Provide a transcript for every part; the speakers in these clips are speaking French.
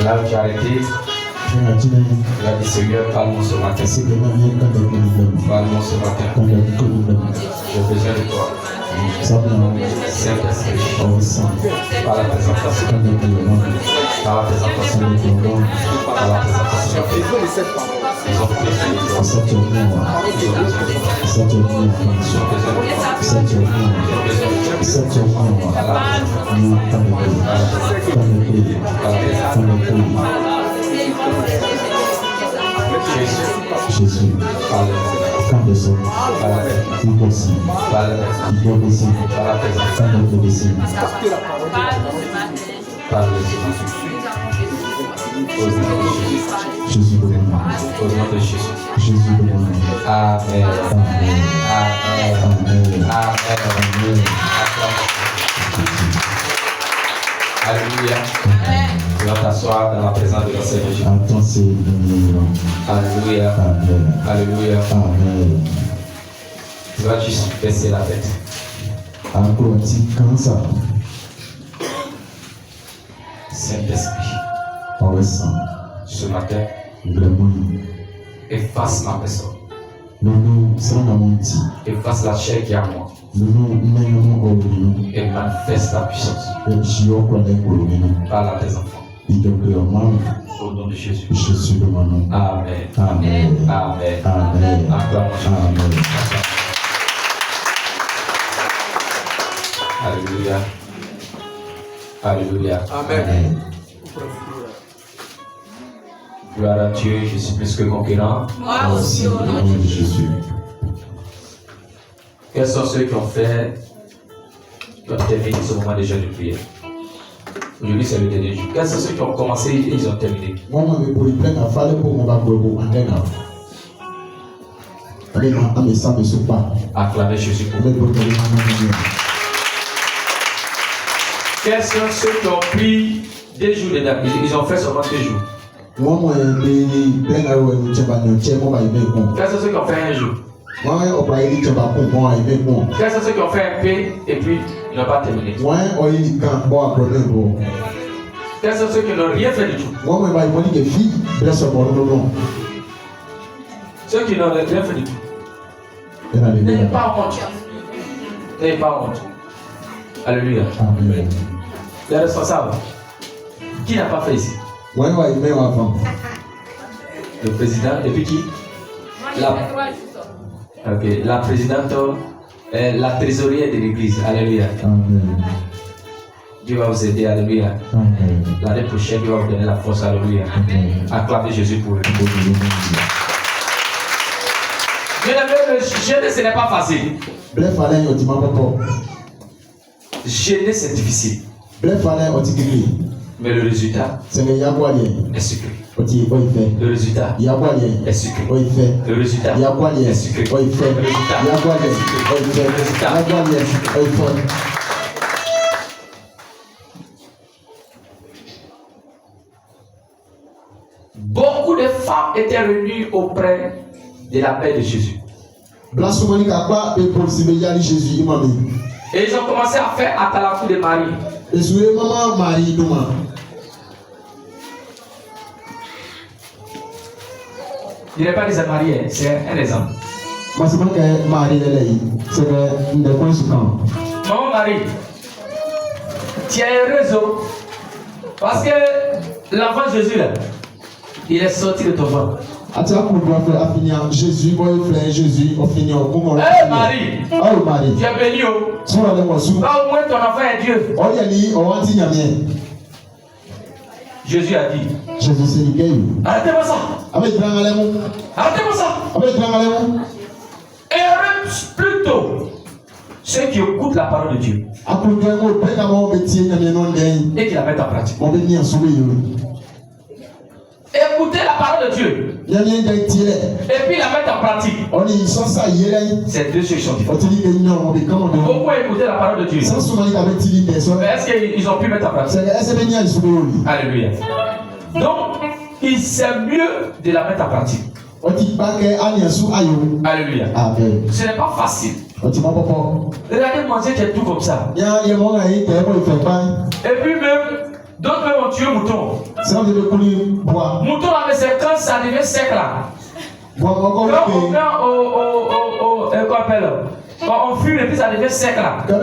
Là où tu as arrêté, tu as dit Seigneur, parle-moi ce matin. Parle-moi ce matin. J'ai besoin de toi. Saint-Esprit, par la présentation, par la présentation, par la présentation. Ils ont besoin de toi. Jésus, parle. Quand des hommes, impossible, impossible, Jésus de mon au nom de Jésus. Jésus de mon Amen. Amen. Amen. Amen. Alléluia. Tu vas t'asseoir dans la présence de la Seigneur Jésus. Alléluia. Amen. Alléluia. Amen. Tu vas juste baisser la tête. Saint-Esprit, ce matin, efface ma personne. Efface la chair qui est en moi. Et manifeste ta puissance par la tes enfants. Au nom de Jésus. Amen. Amen. Amen. Amen. Amen. Alléluia. Alléluia. Amen. Gloire à Dieu, je suis plus que conquérant. Moi aussi, au nom de Jésus. Quels sont ceux qui ont terminé ce moment déjà de prière? Aujourd'hui, c'est le dernier jour. Quels sont ceux qui ont commencé et ils ont terminé? Acclamez Jésus pour vous. Quels sont ceux qui ont pris 2 jours de date? Ils ont fait seulement 2 jours. Quels sont ceux qui ont fait 1 jour? Quels sont ceux qui ont fait un P et puis ils n'ont pas terminé? Quels sont ceux qui n'ont rien fait du tout? Ceux qui n'ont rien fait du tout. N'ayez pas honte. N'ayez pas honte. Alléluia. Amen. Les responsables. Qui n'a pas fait ici? Le président. Et puis qui? La présidente, la trésorière de l'église. Alléluia. Amen. Dieu va vous aider. Alléluia. L'année prochaine, Dieu va vous donner la force. Alléluia. Acclamez Jésus pour eux. Le jeûner, ce n'est pas facile. Jeûner, c'est difficile. Mais le résultat est sucré. Le résultat est sucré. Le résultat est sucré. Beaucoup de femmes étaient réunies auprès de la paix de Jésus. Et ils ont commencé à faire Atalakou de Marie. Il n'est pas des mariés, c'est un exemple. Maman Marie, tu as un réseau. Parce que l'enfant Jésus, là, il est sorti de ton ventre. Jésus, hey Marie, tu es béni. Au moins ton enfant est Dieu. Jésus a dit, arrêtez-moi ça. Arrêtez-moi ça. Et plutôt ceux qui écoutent la parole de Dieu et qui la mettent en pratique. Écouter la parole de Dieu et puis la mettre en pratique, c'est 2 choses différentes. Beaucoup écouter la parole de Dieu, mais est-ce qu'ils ont pu mettre en pratique? Alléluia. Donc c'est mieux de la mettre en pratique. Alléluia. Ce n'est pas facile. Regardez manger qui est tout comme ça. Et puis même d'autres même ont tué mouton. Mouton là, mais c'est quand ça devient sec là. Quand on vient quand on fume et puis ça devient sec là. Vers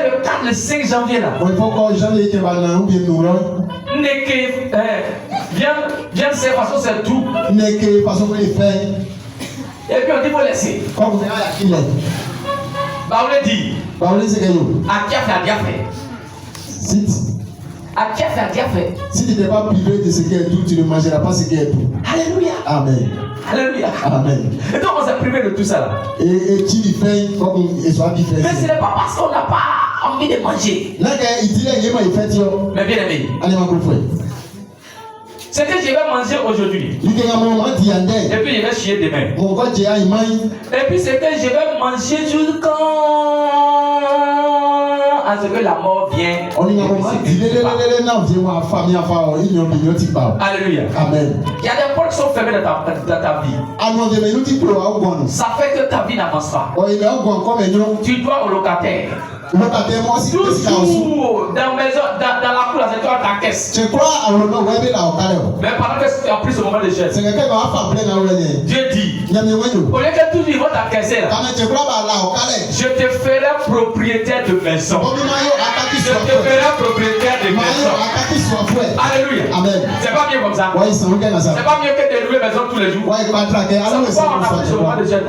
le 4, le 5 janvier là. Viens de cette façon, c'est tout. Et puis on dit faut laisser. Baoulé dit. À qui a fait? À qui a fait? Si tu n'es pas privé de ce qui est tout, tu ne mangeras pas ce qui est tout. Alléluia. Amen. Alléluia. Amen. Et donc on s'est privé de tout ça là. Et tu lui fais comme il soit différent. Mais ce n'est pas parce qu'on n'a pas envie de manger. Mais bien aimé. C'est que je vais manger aujourd'hui. Et puis je vais chier demain. Et puis c'est que je vais manger jusqu'à ce que la mort vienne. Alléluia. Amen. Il y a des portes qui sont fermées dans ta vie. Ça fait que ta vie n'avance pas. Tu dois au locataire. Toujours dans la maison, dans la cour, c'est toi ta caisse. Mais pendant que tu as pris ce moment de geste, Dieu dit, au lieu que tout le monde t'a caissé là, je te ferai propriétaire de maison. Je te ferai propriétaire de maison. Alléluia. Amen. C'est pas mieux comme ça. C'est pas mieux que de louer maison tous les jours. C'est pourquoi on a pris ce moment de geste.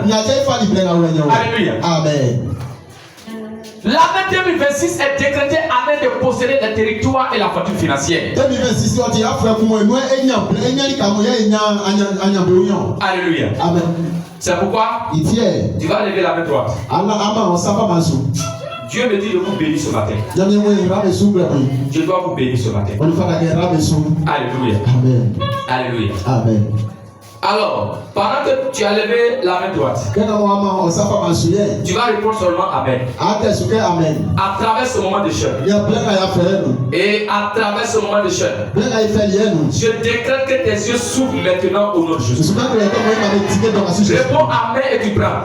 Alléluia. Amen. L'année 2026 est décrétée année de posséder des territoires et la fortune financière. 2026, Alléluia. Amen. C'est pourquoi tu vas lever la main droite. Dieu me dit de vous bénir ce matin. Je dois vous bénir ce matin. Alléluia. Amen. Alléluia. Amen. Alors, pendant que tu as levé la main droite, tu vas répondre seulement Amen. À travers ce moment de jeûne. Et à travers ce moment de jeûne, je décrète que tes yeux s'ouvrent maintenant au nom de Jésus. Réponds Amen et tu prends.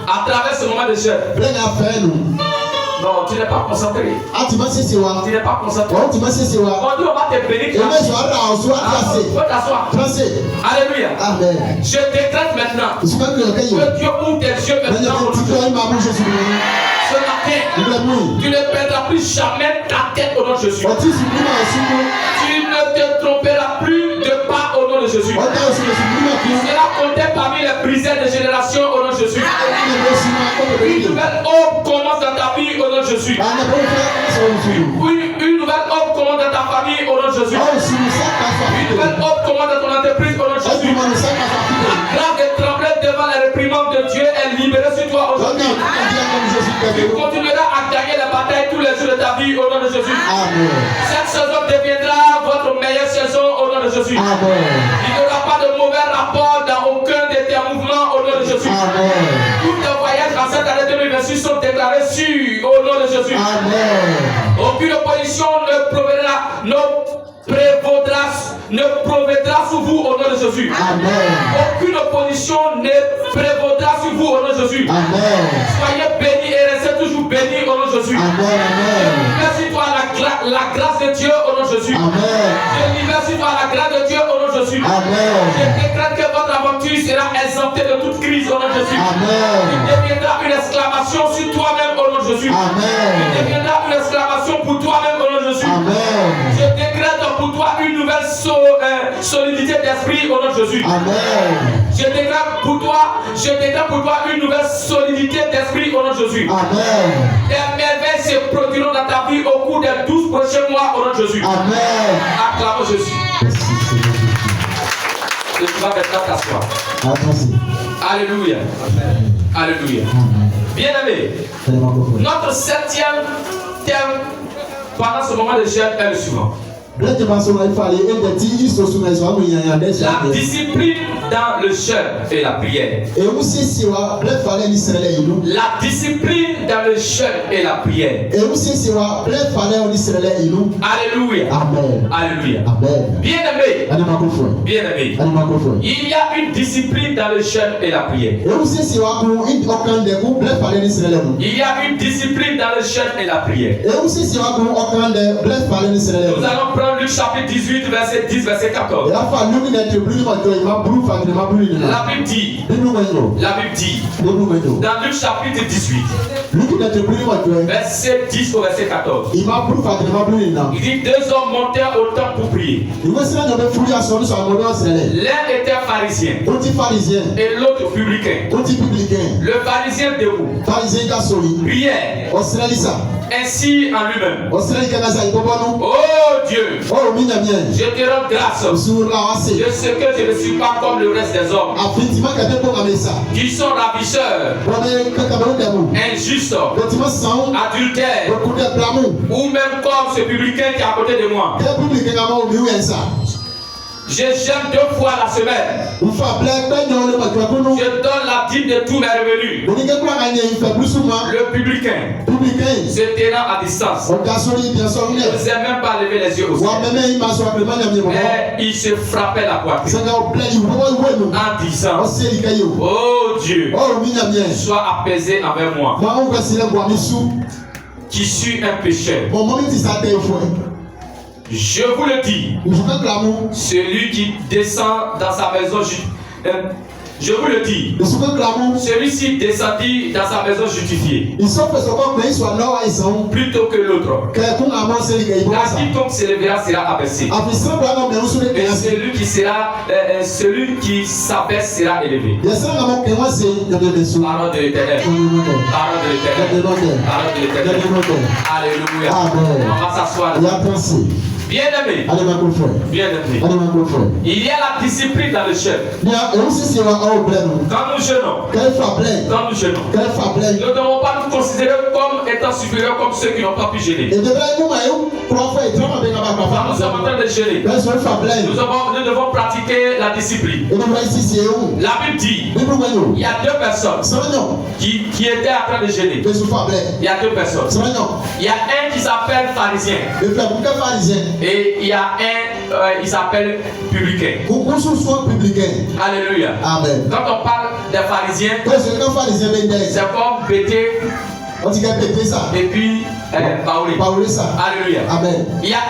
À travers ce moment de jeûne. Non, tu n'es pas concentré. Tu n'es pas concentré. On dit on va te bénir. T'asseoir. Alléluia. Amen. Je décrète maintenant que Dieu ouvre tes yeux maintenant. Ce matin, tu ne perdras plus jamais ta tête au nom de Jésus. Tu ne te tromperas plus de pas au nom de Jésus. Tu seras compté parmi les briseurs de génération au nom de Jésus. Une nouvelle eau commence dans ta vie au nom de Jésus. Une nouvelle eau commence dans ta famille au nom de Jésus. Une nouvelle eau commence dans ton entreprise au nom de Jésus. La grâce de trembler devant la réprimande de Dieu est libérée sur toi aujourd'hui. Tu continueras à gagner la bataille tous les jours de ta vie au nom de Jésus. Cette saison deviendra votre meilleure saison au nom de Jésus. Il n'y aura pas de mauvais rapport dans aucun de tes mouvements au nom de Jésus. Tous tes voyages en cette année 2026 sont déclarés sûrs au nom de Jésus. Aucune opposition ne prévaudra sur vous au nom de Jésus. Aucune opposition ne prévaudra sur vous au nom de Jésus. Soyez bénis et restez toujours bénis au nom de Jésus. Merci toi la grâce de Dieu au nom de Jésus. Merci toi la grâce de Dieu au nom de Jésus. Je décrète que votre aventure sera exemptée de toute crise au nom de Jésus. Il deviendra une exclamation sur toi-même au nom de Jésus. Il deviendra une exclamation pour toi-même au nom de Jésus. Je décrète pour toi une nouvelle solidité d'esprit au nom de Jésus. Je déclare pour toi une nouvelle solidité d'esprit au nom de Jésus. Des merveilles se produiront dans ta vie au cours des 12 prochains mois au nom de Jésus. Acclamons Jésus. Et tu vas maintenant t'asseoir. Alléluia. Alléluia. Bien-aimé, notre 7e thème pendant ce moment de jeûne est le suivant. La discipline dans le jeûne et la prière. La discipline dans le jeûne et la prière. Alléluia. Amen. Alléluia. Amen. Bien-aimé. Bien-aimé. Il y a une discipline dans le jeûne et la prière. Il y a une discipline dans le jeûne et la prière. Nous allons prendre Luc chapitre 18, verset 10, verset 14. La Bible dit, dans Luc chapitre 18, verset 10 au verset 14, il dit deux hommes montèrent au temple pour prier. L'un était pharisien et l'autre publicain. Le pharisien debout priait ainsi en lui-même. Oh Dieu, je te rends grâce de ce que je ne suis pas comme le reste des hommes qui sont ravisseurs, injustes, adultères, ou même comme ce publicain qui est à côté de moi. Je jeûne 2 fois la semaine. Je donne la dîme de tous mes revenus. Le publicain se tenant à distance. Il ne sait même pas lever les yeux au ciel. Mais il se frappait la poitrine en disant, oh Dieu, sois apaisé envers moi qui suis un pécheur. Je vous le dis, celui qui descend dans sa maison, je vous le dis, celui-ci descendit dans sa maison justifié plutôt que l'autre. Car quiconque s'élèvera sera abaissé, et celui qui s'abaisse sera élevé. Parole de l'Éternel. Parole de l'Éternel. Parole de l'Éternel. Alléluia. On va s'asseoir. Bien-aimé, il y a la discipline dans le jeûne. Quand nous jeûnons, nous ne devons pas nous considérer comme étant supérieurs comme ceux qui n'ont pas pu jeûner. Quand nous sommes en train de jeûner, nous devons pratiquer la discipline. La Bible dit, il y a 2 personnes qui étaient en train de jeûner. Il y a 2 personnes. Il y a un qui s'appelle pharisien. Et il y a un, il s'appelle publicain. Alléluia. Amen. Quand on parle des pharisiens, c'est comme péter et puis baoulé. Alléluia. Amen. Il y a un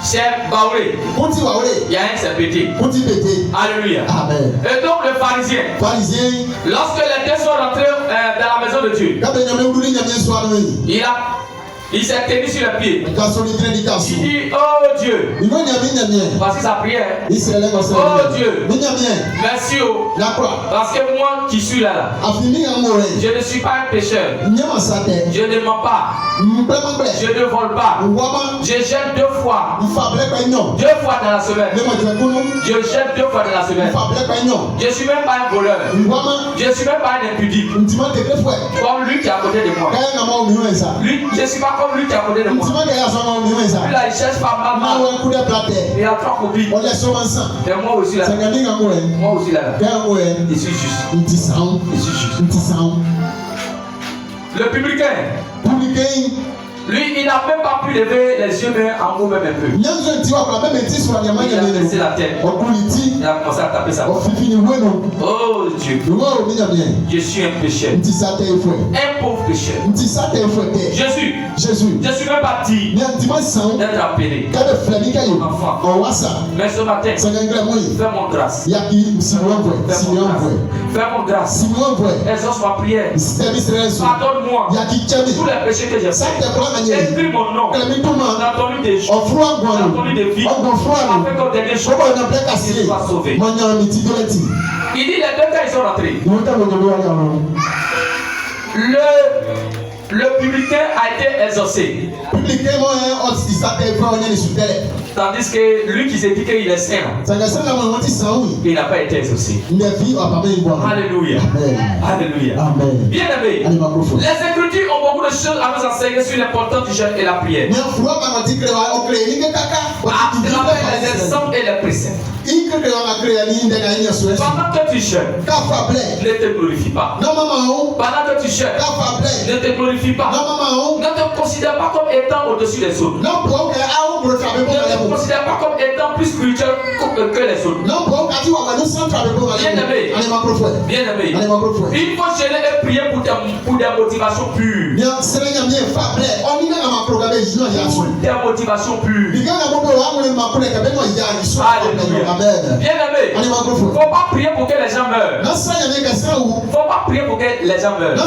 c'est baoulé. Il y a un c'est pété. Alléluia. Amen. Et donc le pharisien, lorsque les deux sont rentrés dans la maison de Dieu, il s'est tenu sur les pieds. Il dit, oh Dieu, parce que sa prière, oh Dieu, merci parce que moi qui suis là, je ne suis pas un pécheur. Je ne mens pas. Je ne vole pas. Je jeûne 2 fois. 2 fois dans la semaine. Je jeûne 2 fois dans la semaine. Je ne suis même pas un voleur. Je ne suis même pas un impudique. Comme lui qui est à côté de moi. Lui, je ne suis pas comme lui qui est à côté de moi. Lui là, il cherche pas mal. Il a 3 copines. Et moi aussi là. Moi aussi là. Je suis juste. Je suis juste. Le publicain. Lui, il n'a même pas pu lever les yeux mais en haut même un peu. Il a baissé la tête. Il a commencé à taper sa voix. Oh Dieu, je suis un pécheur. Un pauvre pécheur. Jésus, je ne suis même pas dit d'être appelé enfant. Mais ce matin, fais-moi grâce. Fais-moi grâce. Exauce ma prière. Pardonne-moi tous les péchés que j'ai fait. Écris mon nom dans ton livre de joie, dans ton livre de vie, afin qu'au dernier jour, il soit sauvé. Il dit les 2 gars, ils sont rentrés. Le publicain a été exaucé. Tandis que lui qui s'est dit qu'il est saint, il n'a pas été exaucé. Alléluia. Amen. Alléluia. Amen. Bien aimé, les Écritures ont beaucoup de choses à nous enseigner sur l'importance du jeûne et la prière. À travers les exemples et les préceptes. Pendant que tu jeûnes, ne te glorifie pas. Pendant que tu jeûnes, ne te glorifie pas. Ne te considère pas comme étant au-dessus des autres. Ne te considère pas comme étant plus spirituel que les autres. Bien-aimé, il faut jeûner et prier pour des motivations pures. Des motivations pures. Bien-aimé, il ne faut pas prier pour que les gens meurent. Il ne faut pas prier pour que les gens meurent.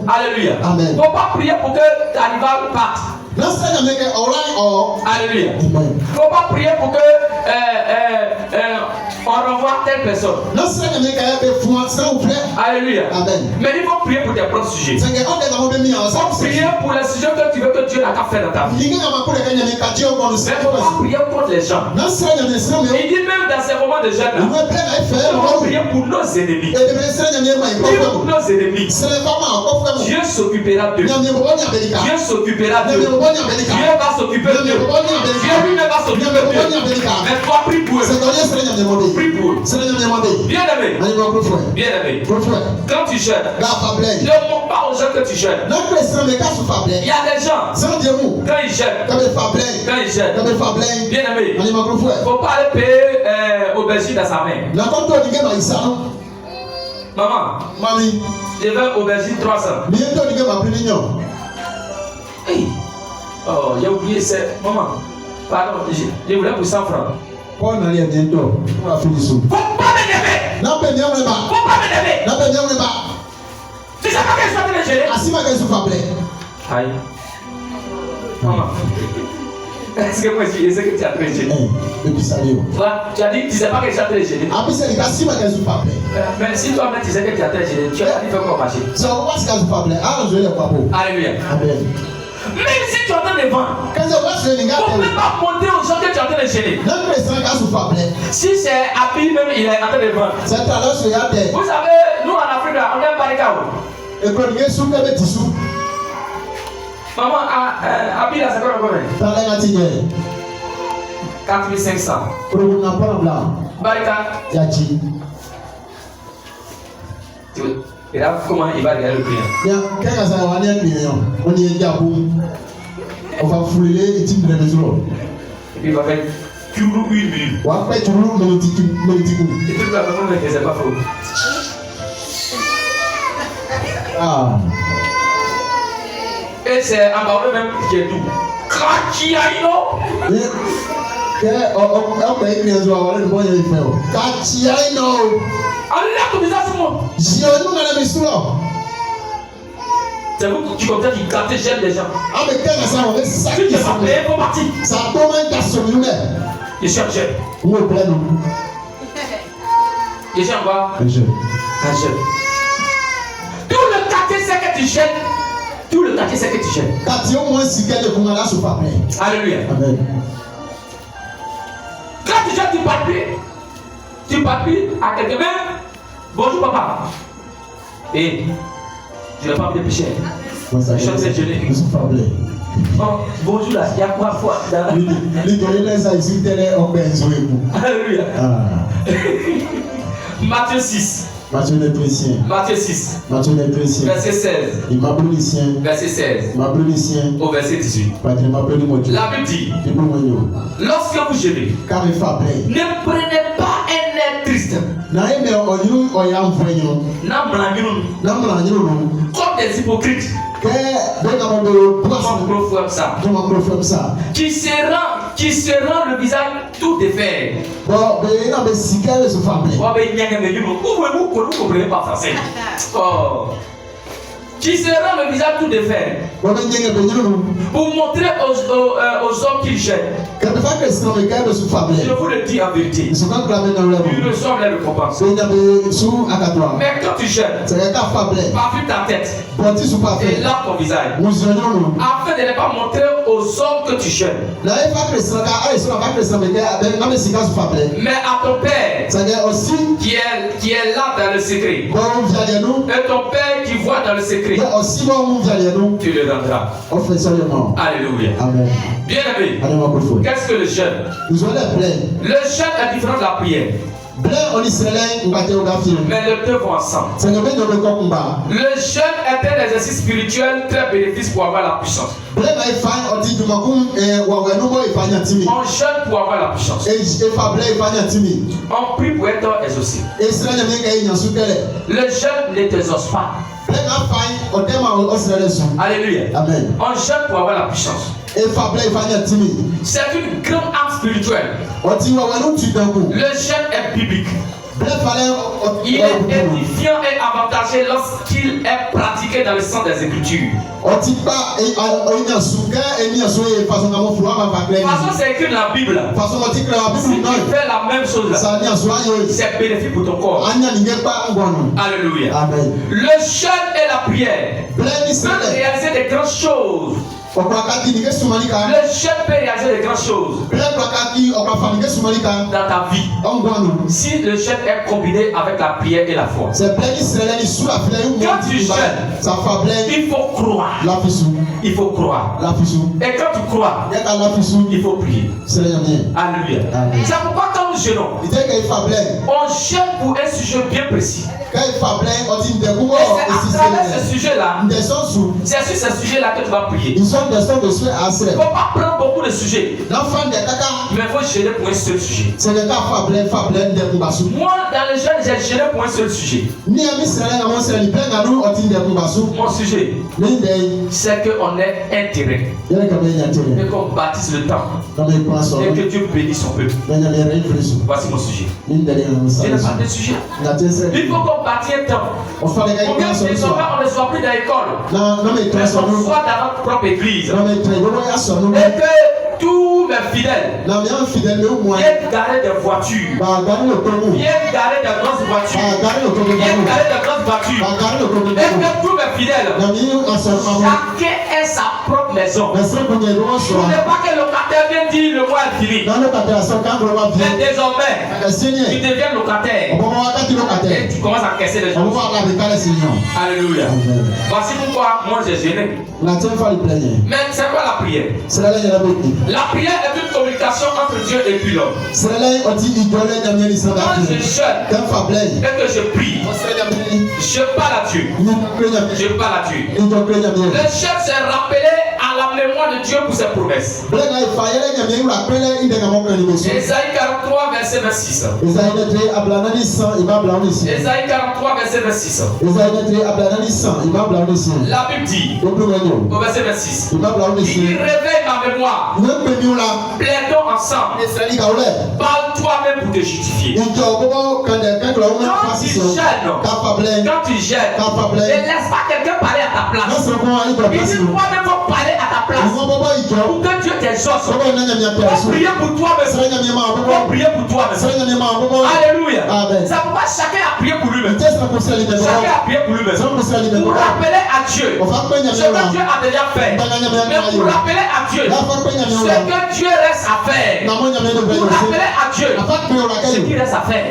Alléluia. Il ne faut pas prier pour que ta rival parte. Alléluia. Il ne faut pas prier pour que on revoit telle personne. Alléluia. Amen. Mais il faut prier pour tes propres sujets. Il faut prier pour les sujets que tu veux que Dieu n'a qu'à faire dans ta vie. Mais il ne faut pas prier contre les gens. Il dit même dans ces moments de jeûne, il faut prier pour nos ennemis. Pour nos ennemis. Dieu s'occupera d'eux. Dieu s'occupera d'eux. Dieu va s'occuper d'eux. Dieu lui-même va s'occuper d'eux. Mais toi, prie pour eux. Prie pour eux. Bien-aimé. Bien-aimé. Quand tu jeûnes, ne montre pas aux gens que tu jeûnes. Il y a des gens, quand ils jeûnent, bien-aimé, il ne faut pas aller payer aubergine dans sa main. Maman, je veux aubergine 300. Hey. Oh, j'ai oublié ça. Maman, pardon, je voulais pour 100 francs. Faut pas m'énerver. Faut pas m'énerver. Tu sais pas que je suis en train de gêner. Aïe. Maman. Est-ce que moi je sais que tu as très gêné? Tu as dit tu sais pas que je suis en train de gêner. Mais si toi-même tu sais que tu as très gêné, tu as dit fais quoi marcher? Alléluia. Amen. Même si tu es en train de vendre, il ne faut même pas monter aux gens que tu es en train de gêner. Si c'est Abi même, il est en train de vendre. Vous savez, nous en Afrique, on est un barricade. Maman, Abi là, c'est combien? 4500. Barricade. Et là, comment il va regarder le client? On va fouler les types de maison. Et puis il va faire toujours une minute. On va faire toujours une minute. Et puis la maman ne faisait pas faux. Ah. Et c'est un baron même qui est doux. Kachiaino. Allah comme ça c'est moi. C'est vous qui comme ça qui gâtez j'aime les gens. Si tu n'es pas payé pour partir. Je suis un jeune. Je suis un quoi? Un jeune. Tout le quartier sait que tu jettes. Tout le quartier sait que tu jettes. Alléluia. Amen. Quand tu jettes, tu parles plus à quelqu'un. Même, bonjour papa. Et je n'ai pas envie de pécher. Je suis en train de jeûner. Oh, bonjour là, il y a quoi foi dans la vie? Alléluia. Matthieu 6. Matthieu 6. Verset 16. Verset 16. Au verset 18. La Bible dit, lorsque vous jeûnez, ne prenez pas un air triste. Comme des hypocrites. Qui se rend le visage tout défait. Vous ne comprenez pas français. Qui se rend le visage tout défait pour montrer aux hommes qu'ils gênent. Je vous le dis en vérité. Ils reçoivent les récompenses. Mais quand tu gênes, parfume ta tête et lave ton visage afin de ne pas montrer aux hommes que tu gênes. Mais à ton Père qui est là dans le secret. Et ton Père qui voit dans le secret, tu le rendras. Alléluia. Bien aimé, qu'est-ce que le jeûne? Le jeûne est différent de la prière. Mais les deux vont ensemble. Le jeûne est un exercice spirituel très bénéfique pour avoir la puissance. On jeûne pour avoir la puissance. On prie pour être exaucé. Le jeûne ne t'exauce pas. Alléluia. Amen. On jeûne pour avoir la puissance. C'est une grande arme spirituelle. Le jeûne est biblique. Il est édifiant et avantageux lorsqu'il est pratiqué dans le sens des Écritures. De toute façon, c'est écrit dans la Bible. Si tu fais la même chose, c'est bénéfique pour ton corps. Alléluia. Amen. Le jeûne et la prière peuvent réaliser des grandes choses. Le jeûne peut réaliser de grandes choses dans ta vie si le jeûne est combiné avec la prière et la foi. Quand tu jeûnes, il faut croire. Il faut croire. Et quand tu crois, il faut prier. Alléluia. C'est pourquoi quand nous jeûnons, on jeûne pour un sujet bien précis. Et c'est à travers ce sujet-là, c'est sur ce sujet-là que tu vas prier. Il ne faut pas prendre beaucoup de sujets, mais il faut gêner pour un seul sujet. Moi, dans le jeûne, j'ai gêné pour un seul sujet. Mon sujet, c'est qu'on ait intérêt et qu'on bâtisse le temple et que Dieu bénisse son peuple. Voici mon sujet. Je n'ai pas de sujet. Il faut qu'on bâtisse un temple. On ne soit plus dans l'école, mais qu'on soit dans notre propre église. Et que tous mes fidèles viennent garer des voitures, viennent garer des grosses voitures, et que tous mes fidèles, chacun ait sa propre maison. Ce n'est pas que le locataire vient dire le mois est fini. Mais désormais, tu deviens locataire et tu commences à caisser les gens. Alléluia. Voici pourquoi moi j'ai gêné. Mais c'est quoi la prière? La prière est une communication entre Dieu et puis l'homme. Quand je jeûne et que je prie, je parle à Dieu. Je parle à Dieu. Le jeûne s'est rappelé à la mémoire de Dieu pour ses promesses. Ésaïe 43, verset 26. Ésaïe 43, verset 26. La Bible dit au verset 26, il réveille ma mémoire. Plaidons ensemble. Parle toi-même pour te justifier. Quand tu gênes, ne laisse pas quelqu'un parler à ta place. Il dit toi-même faut parler à ta place pour que Dieu t'exauce. Faut prier pour toi-même. Faut prier pour toi-même. Alléluia. C'est pourquoi chacun a prié pour lui-même. Chacun a prié pour lui-même. Pour rappeler à Dieu ce que Dieu a déjà fait. Mais pour rappeler à Dieu ce que Dieu reste à faire. Pour rappeler à Dieu ce qu'il reste à faire.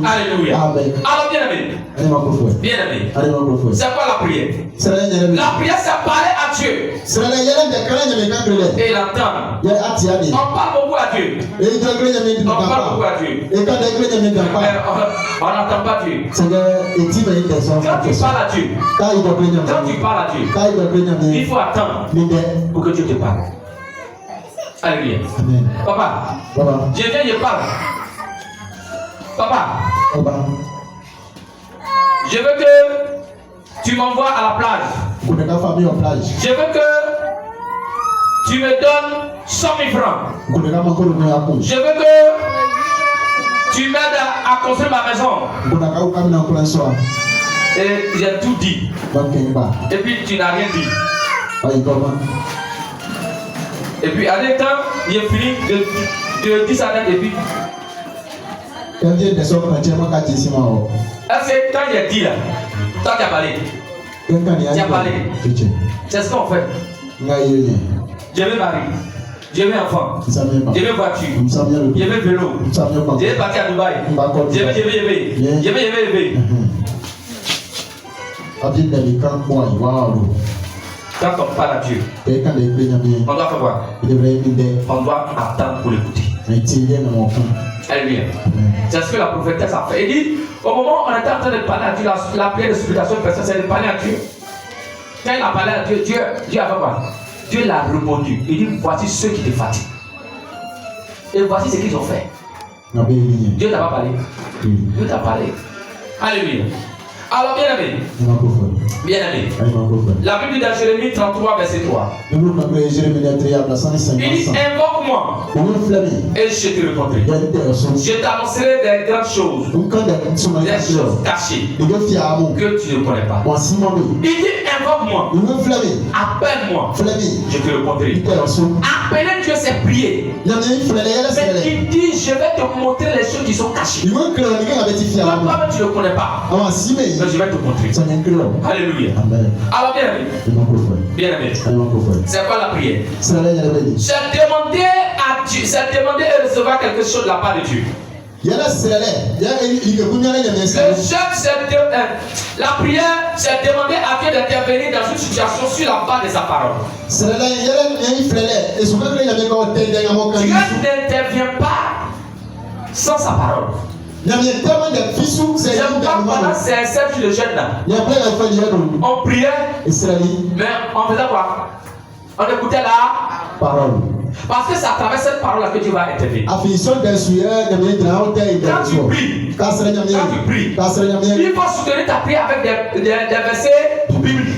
Alléluia. Alors bien aimé, c'est quoi la prière? La prière c'est parler à Dieu et l'entendre. On parle beaucoup à Dieu. On parle beaucoup à Dieu. Mais on n'entend pas Dieu. Quand tu parles à Dieu, il faut attendre pour que Dieu te parle. Alléluia. Papa, je viens, je parle. Papa, je veux que tu m'envoies à la plage. Je veux que tu me donnes 100 000 francs. Je veux que tu m'aides à construire ma maison. Et j'ai tout dit. Et puis tu n'as rien dit. Et puis à l'état, j'ai fini de 10 années et puis. Est-ce que quand j'ai dit là, toi tu as parlé? Tu as parlé. C'est ce qu'on fait. Je veux mari. Je veux enfant. Je veux voiture. Je veux vélo. Je veux partir à Dubaï. Je veux. Quand on parle à Dieu, on doit faire quoi? On doit attendre pour l'écouter. Alléluia. C'est ce que la prophétesse a fait. Il dit, au moment où on était en train de parler à Dieu, la prière de supplication de personne, c'est de parler à Dieu. Quand il a parlé à Dieu, Dieu a fait quoi? Dieu l'a répondu. Il dit, voici ceux qui te fatiguent. Et voici ce qu'ils ont fait. Dieu t'a pas parlé. Dieu t'a parlé. Alléluia. Alors, bien aimé. Bien aimé. La Bible dit dans Jérémie 33, verset 3. Il dit, invoque-moi. Et je te répondrai. Je t'annoncerai des grandes choses. Des choses cachées. Que tu ne connais pas. Il dit, invoque-moi. Appelle-moi. Je te répondrai. Appeler Dieu, c'est prier. Mais il dit, je vais te montrer les choses qui sont cachées. Toi, tu ne connais pas. Mais je vais te montrer. Alléluia. Amen. Alors bien aimé. C'est quoi la prière? C'est demander à Dieu, c'est demander et recevoir quelque chose de la part de Dieu. Le jeûne, la prière, c'est demander à Dieu d'intervenir dans une situation sur la base de sa parole. Dieu n'intervient pas sans sa parole. C'est pas pendant ces 7 jours de jeûne là. On priait, mais on faisait quoi? On écoutait la parole. Parce que c'est à travers cette parole là que Dieu va intervenir. Quand tu pries, il faut soutenir ta prière avec des versets bibliques.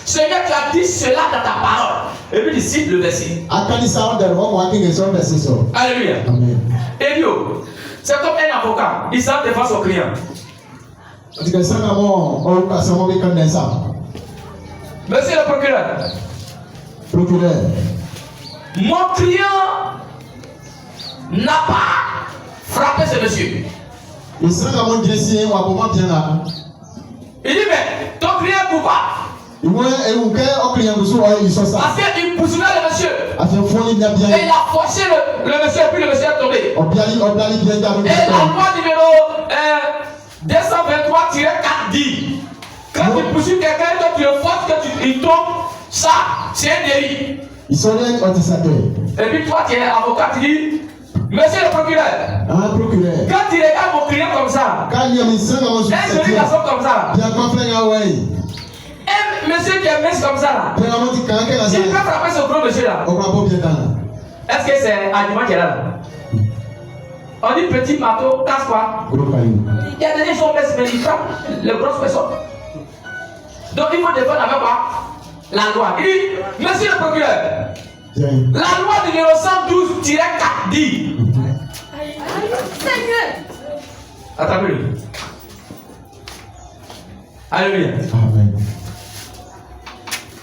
Seigneur, tu as dit cela dans ta parole. Et puis tu cites le verset. Alléluia. Et Dieu, c'est comme un avocat, il s'en défend son client. Monsieur le procureur, mon client n'a pas frappé ce monsieur. Il dit, mais ton client est coupable. Parce qu'il poursuivait le monsieur. Et il a forcé le monsieur et puis le monsieur est tombé. Et la loi numéro 223-4 dit, quand tu poursuis quelqu'un et que tu le forces, qu'il tombe, ça, c'est un délit. Et puis toi, tu es avocat, tu dis, monsieur le procureur, quand tu regardes mon client comme ça, un joli garçon comme ça, un monsieur qui est mince comme ça, là, il peut frapper ce gros monsieur là. Est-ce que c'est argument qui est là? On dit petit marteau, casse quoi? Il y a des gens qui sont minces, mais ils frappent les grosses personnes. Donc il faut défendre avec quoi? La loi. Il dit, monsieur le procureur, la loi numéro 112-4 dit. Attrapez-le. Alléluia.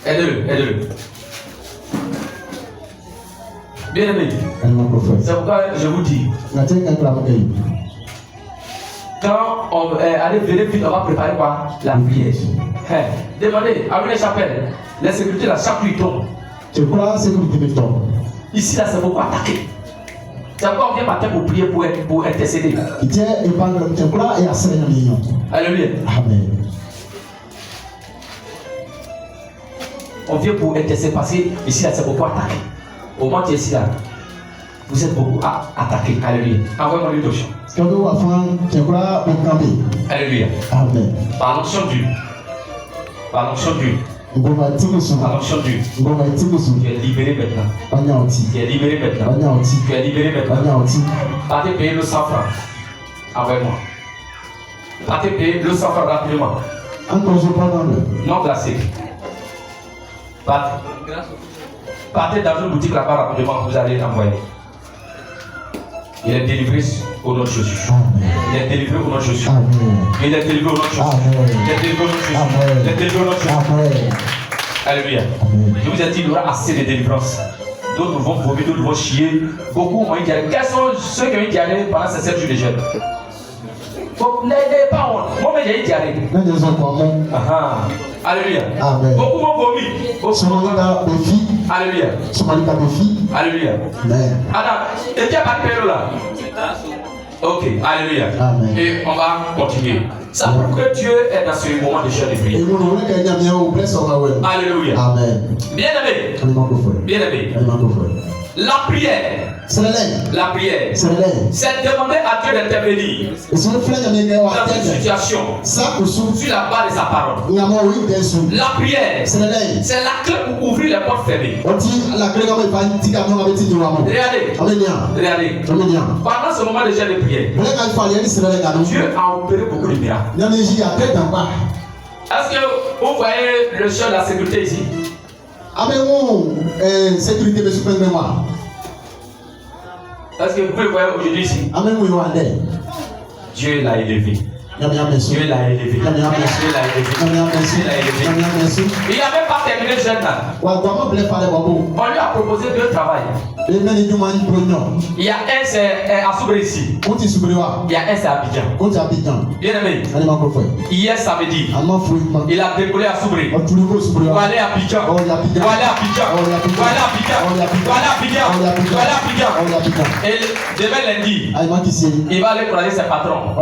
Aide-le. Bien aimé. C'est pourquoi je vous dis. Quand on allez venir vite, on va préparer quoi? La prière. Demandez, avec les chapelles, les sécurités là, chaque nuit tombe. Ici là, c'est beaucoup attaquer. C'est pourquoi on vient matin pour prier, pour intercéder. Alléluia. Amen. On vient pour intercéder parce que ici là, c'est beaucoup attaqué. Au moins tu es ici là, vous êtes beaucoup attaqués. Alléluia. Envoyez-moi l'huile de chant. Alléluia. Amen. Par l'onction d'huile. Par l'onction d'huile. Par l'onction d'huile. Tu es libéré maintenant. Tu es libéré maintenant. Tu es libéré maintenant. Partez payer le 100 francs. Envoyez-moi. Partez payer le 100 francs rapidement. Non glacé. Partez dans une boutique là-bas rapidement, vous allez l'envoyer. Il est délivré au nom de Jésus. Il est délivré au nom de Jésus. Il est délivré au nom de Jésus. Il est délivré au nom de Jésus. Il est délivré au nom de Jésus. Alléluia. Je vous ai dit, il y aura assez de délivrance. D'autres vont vomir, d'autres vont chier. Beaucoup ont eu diarrhée. Quels sont ceux qui ont eu diarrhée pendant ces 7 jours de jeûne? N'ayez pas honte. Moi-même j'ai eu diarrhée. Alléluia. Amen. Beaucoup vont vomir. Alléluia. Alléluia. Amen. Attends, et tu as pas de père là? Ok, alléluia. Amen. Et on va continuer. Ça prouve que Dieu est dans ce moment de chair de prière. Alléluia. Amen. Bien-aimé. Bien-aimé. La prière. La prière. C'est demander à Dieu d'intervenir dans une situation sur la base de sa parole. La prière, c'est la clé pour ouvrir les portes fermées. Regardez. Pendant ce moment de jeûne de prière, Dieu a opéré beaucoup de miracles. Est-ce que vous voyez le chef de la sécurité ici? Est-ce que vous pouvez le voir aujourd'hui ici? Dieu l'a élevé. Dieu l'a élevé. Il n'a même pas terminé le jeûne là. On lui a proposé 2 travails. Il y a un c'est à Soubré ici. Il y a un c'est à Abidjan. Bien aimé. Hier samedi, il a décollé à Soubré. Pour aller à Abidjan. Et demain lundi, il va aller croiser ses patrons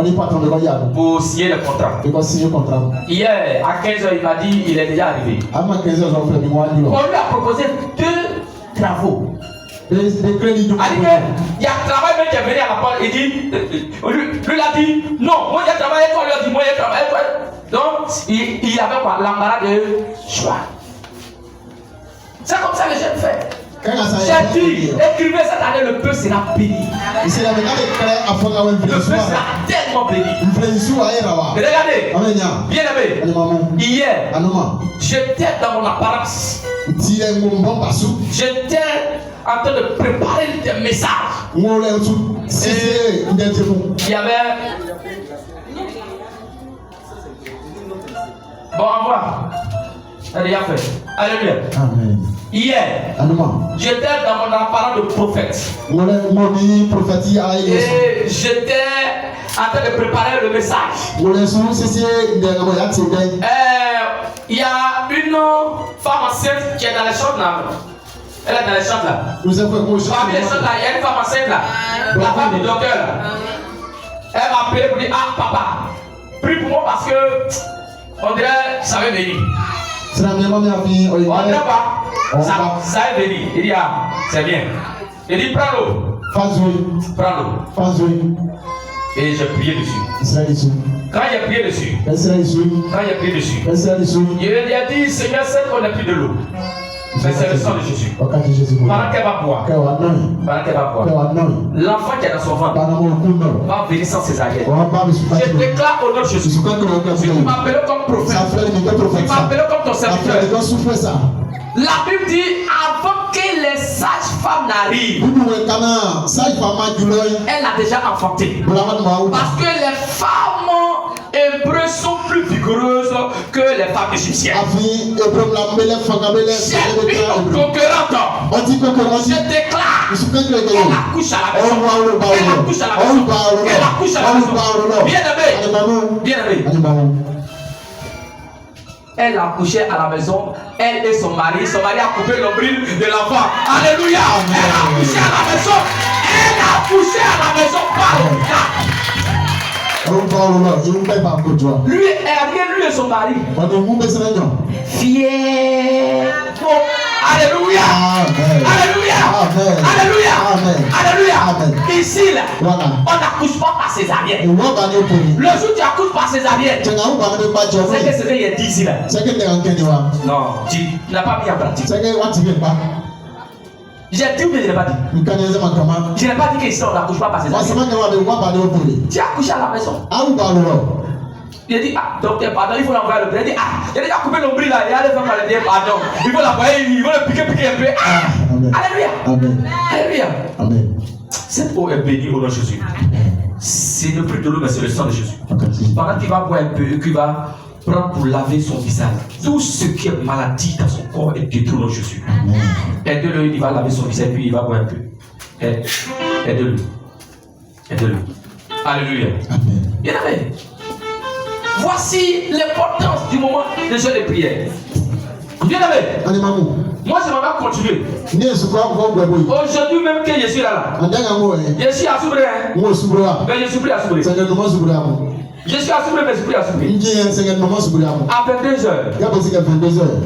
pour signer le contrat. Hier à 15h, il m'a dit il est déjà arrivé. On lui a proposé 2 travaux. Il y a un travail même qui est venu à la porte. Il dit, lui l'a dit, non, moi j'ai travaillé, toi lui a dit, moi j'ai travaillé, toi. Donc il avait quoi? L'embarras de choix. C'est comme ça que j'ai fait. J'ai dit, écrivez cette année, le peu sera béni. Le peu sera tellement béni. Regardez, bien aimé, hier, j'étais dans mon apparence. J'étais en train de préparer des messages. Il y avait. Bon, au revoir. Elle a fait. Alléluia. Amen. Hier, j'étais dans mon apparence de prophète. Et j'étais en train de préparer le message. Il y a une femme enceinte qui est dans les chambres là. Elle est dans les chambres là. Parmi les chambres là, il y a une femme enceinte là. La femme du docteur là. Elle m'a appelé pour dire, ah papa, prie pour moi parce que on dirait que ça va venir. On dirait pas. Ça va venir. Il dit, ah, c'est bien. Il dit, prends l'eau. Prends l'eau. Et j'ai prié dessus. Quand j'ai prié dessus, il a dit, Seigneur, c'est qu'on n'a plus de l'eau. Mais c'est le sang de Jésus. Pendant qu'elle va boire, l'enfant qui est dans son ventre va venir sans césarienne. Je déclare au nom de Jésus. Tu m'appelles comme prophète. Tu m'appelles comme ton serviteur. La Bible dit, avant que les sages-femmes n'arrivent, elle a déjà enfanté. Parce que les femmes hébreues sont plus vigoureuses que les femmes égyptiennes. J'ai une conquérante. Je déclare, elle accouche à la maison. Bien aimé. Elle a accouché à la maison, elle et son mari a coupé l'ombril de l'enfant. Alléluia. Elle a accouché à la maison, Lui et son mari. Fier. Alléluia. Ici là, on n'accouche pas par césarienne. Le jour où tu accouches par césarienne, c'est que c'est qu'il y a 10 ici là. Non, tu n'as pas mis en pratique. J'ai dit ou bien je n'ai pas dit? Je n'ai pas dit qu'ici on n'accouche pas par césarienne. Tu as accouché à la maison. Il a dit, ah, docteur, pardon, il faut l'envoyer à l'hôpital. Il a dit, ah, il a déjà coupé l'ombril là, il a les femmes à dire, pardon. Il faut l'envoyer, il faut le piquer un peu. Ah, Alléluia. Cette eau est bénie au nom de Jésus. C'est ne plus de l'eau, mais c'est le sang de Jésus. Pendant qu'il va boire un peu, qu'il va prendre pour laver son visage, tout ce qui est maladie dans son corps est détruit au nom de Jésus. Aide-le, il va laver son visage, puis il va boire un peu. Aide-le. Alléluia. Bien aimé. voici l'importance du moment de jeûne et prière. Bien aimé. Moi, je vais continuer. Aujourd'hui même que je suis là. Je suis à Soubré. Mais je suis plus à Soubré. Je suis à Soubré, mais je suis plus à Soubré. À 22h.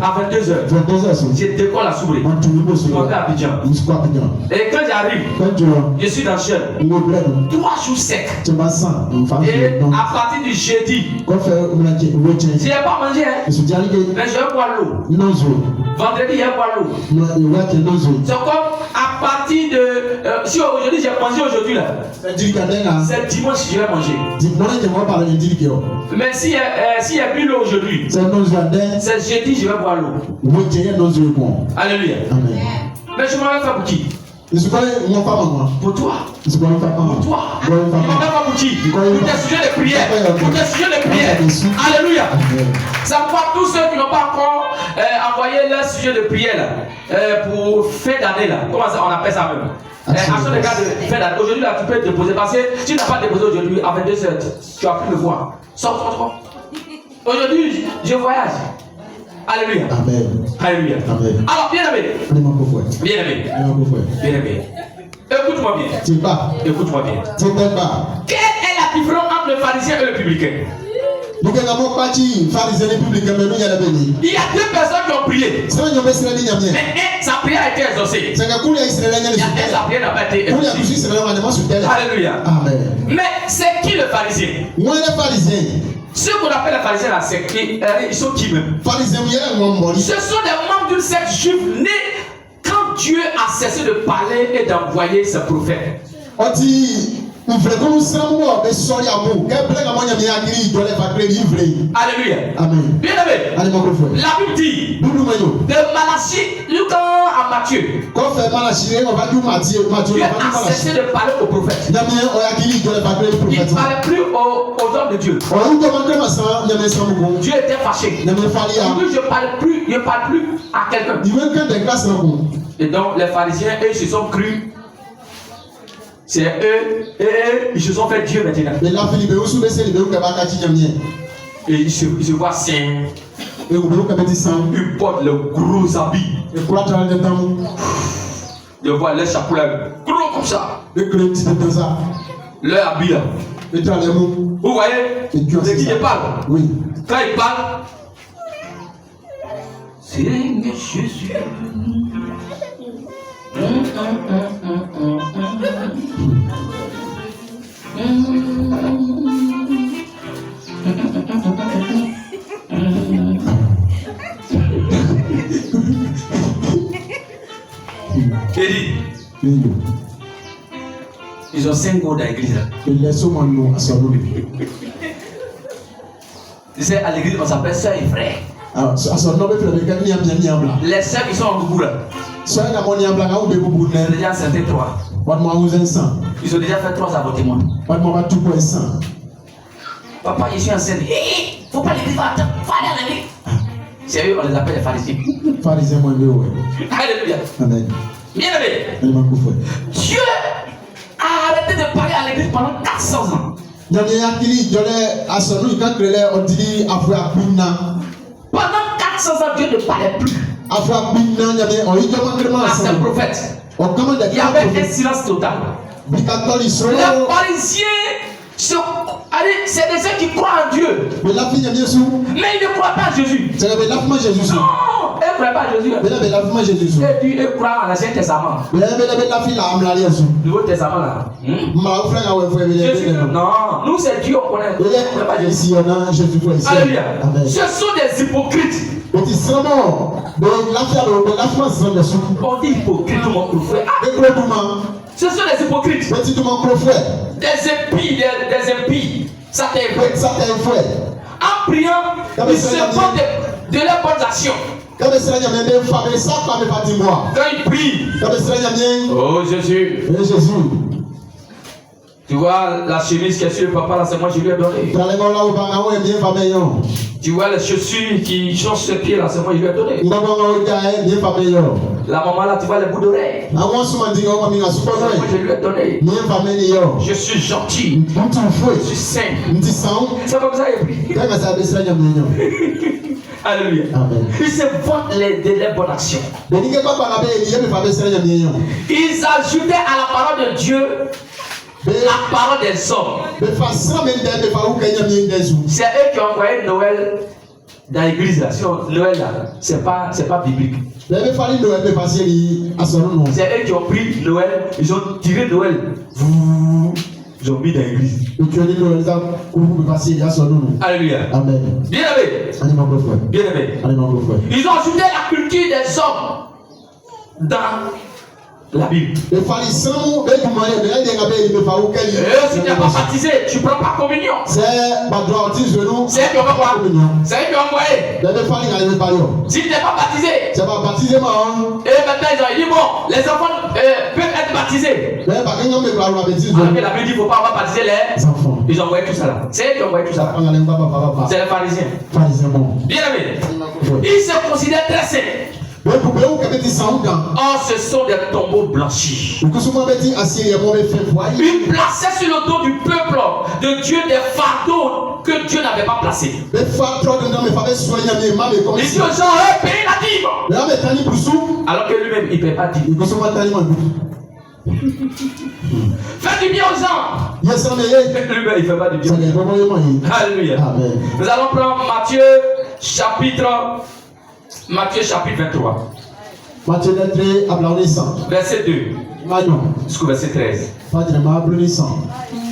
À 22h. Je décolle à Soubré. Je monte à Abidjan. Et quand j'arrive, je suis dans le jeûne. 3 jours secs. Et à partir du jeudi, je n'ai pas mangé. Mais je vais boire l'eau. Vendredi, il y a boire l'eau. C'est comme à partir de. Si aujourd'hui j'ai mangé aujourd'hui là, c'est dimanche que je vais manger. Mais si il y a bu l'eau aujourd'hui, c'est jeudi je vais boire l'eau. Alléluia. Amen. Mais je m'en vais faire pour qui? Pour toi. Pour toi. Je m'en vais faire pour qui? Pour tes sujets de prière. Pour tes sujets de prière. Alléluia. Ça me parle tous ceux qui n'ont pas encore envoyé leur sujet de prière là, pour fin d'année là. Comment ça, on appelle ça même? Action de garde de fin d'année. Aujourd'hui là, tu peux déposer parce que si tu n'as pas déposé aujourd'hui à 22h, tu vas plus le voir. Sors. Aujourd'hui, je voyage. Alléluia. Amen. Alléluia. Amen. Alors, bien aimé. Bien aimé. Bien aimé. Écoute-moi bien. Écoute-moi bien. Quelle est la différence entre le pharisien et le publicain? Il y a 2 personnes qui ont prié. Mais sa prière a été exaucée. Sa prière n'a pas été exaucée. Alléluia. Amen. Mais c'est qui le pharisien? Ceux qu'on appelle les pharisiens là, c'est qui? Ils sont qui même? Ce sont des membres d'une secte juive née quand Dieu a cessé de parler et d'envoyer ses prophètes. Alléluia. Amen. Bien aimé. La Bible dit de Malachie, à Matthieu, Dieu a cessé de parler aux prophètes. Il ne parlait plus aux hommes de Dieu. Dieu était fâché. Aujourd'hui, je ne parle plus à quelqu'un. Et donc les pharisiens, eux, se sont crus. C'est eux, et ils se sont fait Dieu maintenant. Et ils se voient saints. Ils portent le gros habit. Ils voient leur chapeau là, gros comme ça. Leur habit là. Vous voyez, de qui ils parlent? Oui. Quand ils parlent, Seigneur Jésus. Ils ont 5 goûts dans l'église. Tu sais, à l'église, on s'appelle soeur et frère. Les soeurs qui sont en Gougou là. Ils ont déjà accepté 3. Ils ont déjà fait 3 avortements. Papa, je suis enceinte. Faut pas l'église, faut aller à l'église. C'est eux, on les appelle les pharisiens. Alléluia. Amen. Bien aimé. Dieu a arrêté de parler à l'église pendant 400 ans. Pendant 400 ans, Dieu ne parlait plus à ses prophètes. Il y avait un silence total. Les pharisiens, c'est des gens qui croient en Dieu. Mais ils ne croient pas en Jésus. Non, ils ne croient pas en Jésus. Et puis ils croient en l'Ancien Testament. Nouveau Testament là. Jésus, non, nous c'est Dieu, on connaît. Alléluia. Ce sont des hypocrites. On dit hypocrite, mon frère. Ce sont des hypocrites. Des impies. Ça t'est en priant, ils se font de leurs bonnes actions. Quand ils prient, oh Jésus. Tu vois la chemise qui est sur le papa là, c'est moi qui lui ai donné. Tu vois les chaussures qui changent ses pieds là, c'est moi qui lui ai donné. La maman là, tu vois les bouts d'oreilles. C'est moi qui lui ai donné. Je suis gentil. Je suis saint. C'est comme ça il prie. Alléluia. Ils se vantent les bonnes actions. Ils ajoutaient à la parole de Dieu la parole des hommes. C'est eux qui ont envoyé Noël dans l'église là. Sinon, Noël là, c'est pas biblique. C'est eux qui ont pris Noël, ils ont tiré Noël. Ils ont mis dans l'église. Alléluia. Amen. Bien aimé. Bien aimé. Ils ont ajouté la culture des hommes dans la Bible. Si tu n'es pas baptisé, tu ne prends pas communion. C'est eux qui ont quoi? C'est eux qui ont envoyé. Si tu n'es pas baptisé, et maintenant ils ont dit bon, les enfants peuvent être baptisés. Alors que la Bible dit qu'il ne faut pas avoir baptisé les enfants. Ils ont envoyé tout ça là. C'est eux qui ont envoyé tout ça là. C'est les pharisiens. Bien aimé. Ils se considèrent très saints. Or, ce sont des tombeaux blanchis. Ils plaçaient sur le dos du peuple de Dieu des fardeaux que Dieu n'avait pas placés. Il dit aux gens, payez la dîme. Alors que lui-même, il ne paye pas dîme. Faites du bien aux gens. Lui-même, il ne fait pas du bien. Alléluia. Nous allons prendre Matthieu chapitre 23. Verset 2. Jusqu'au verset 13.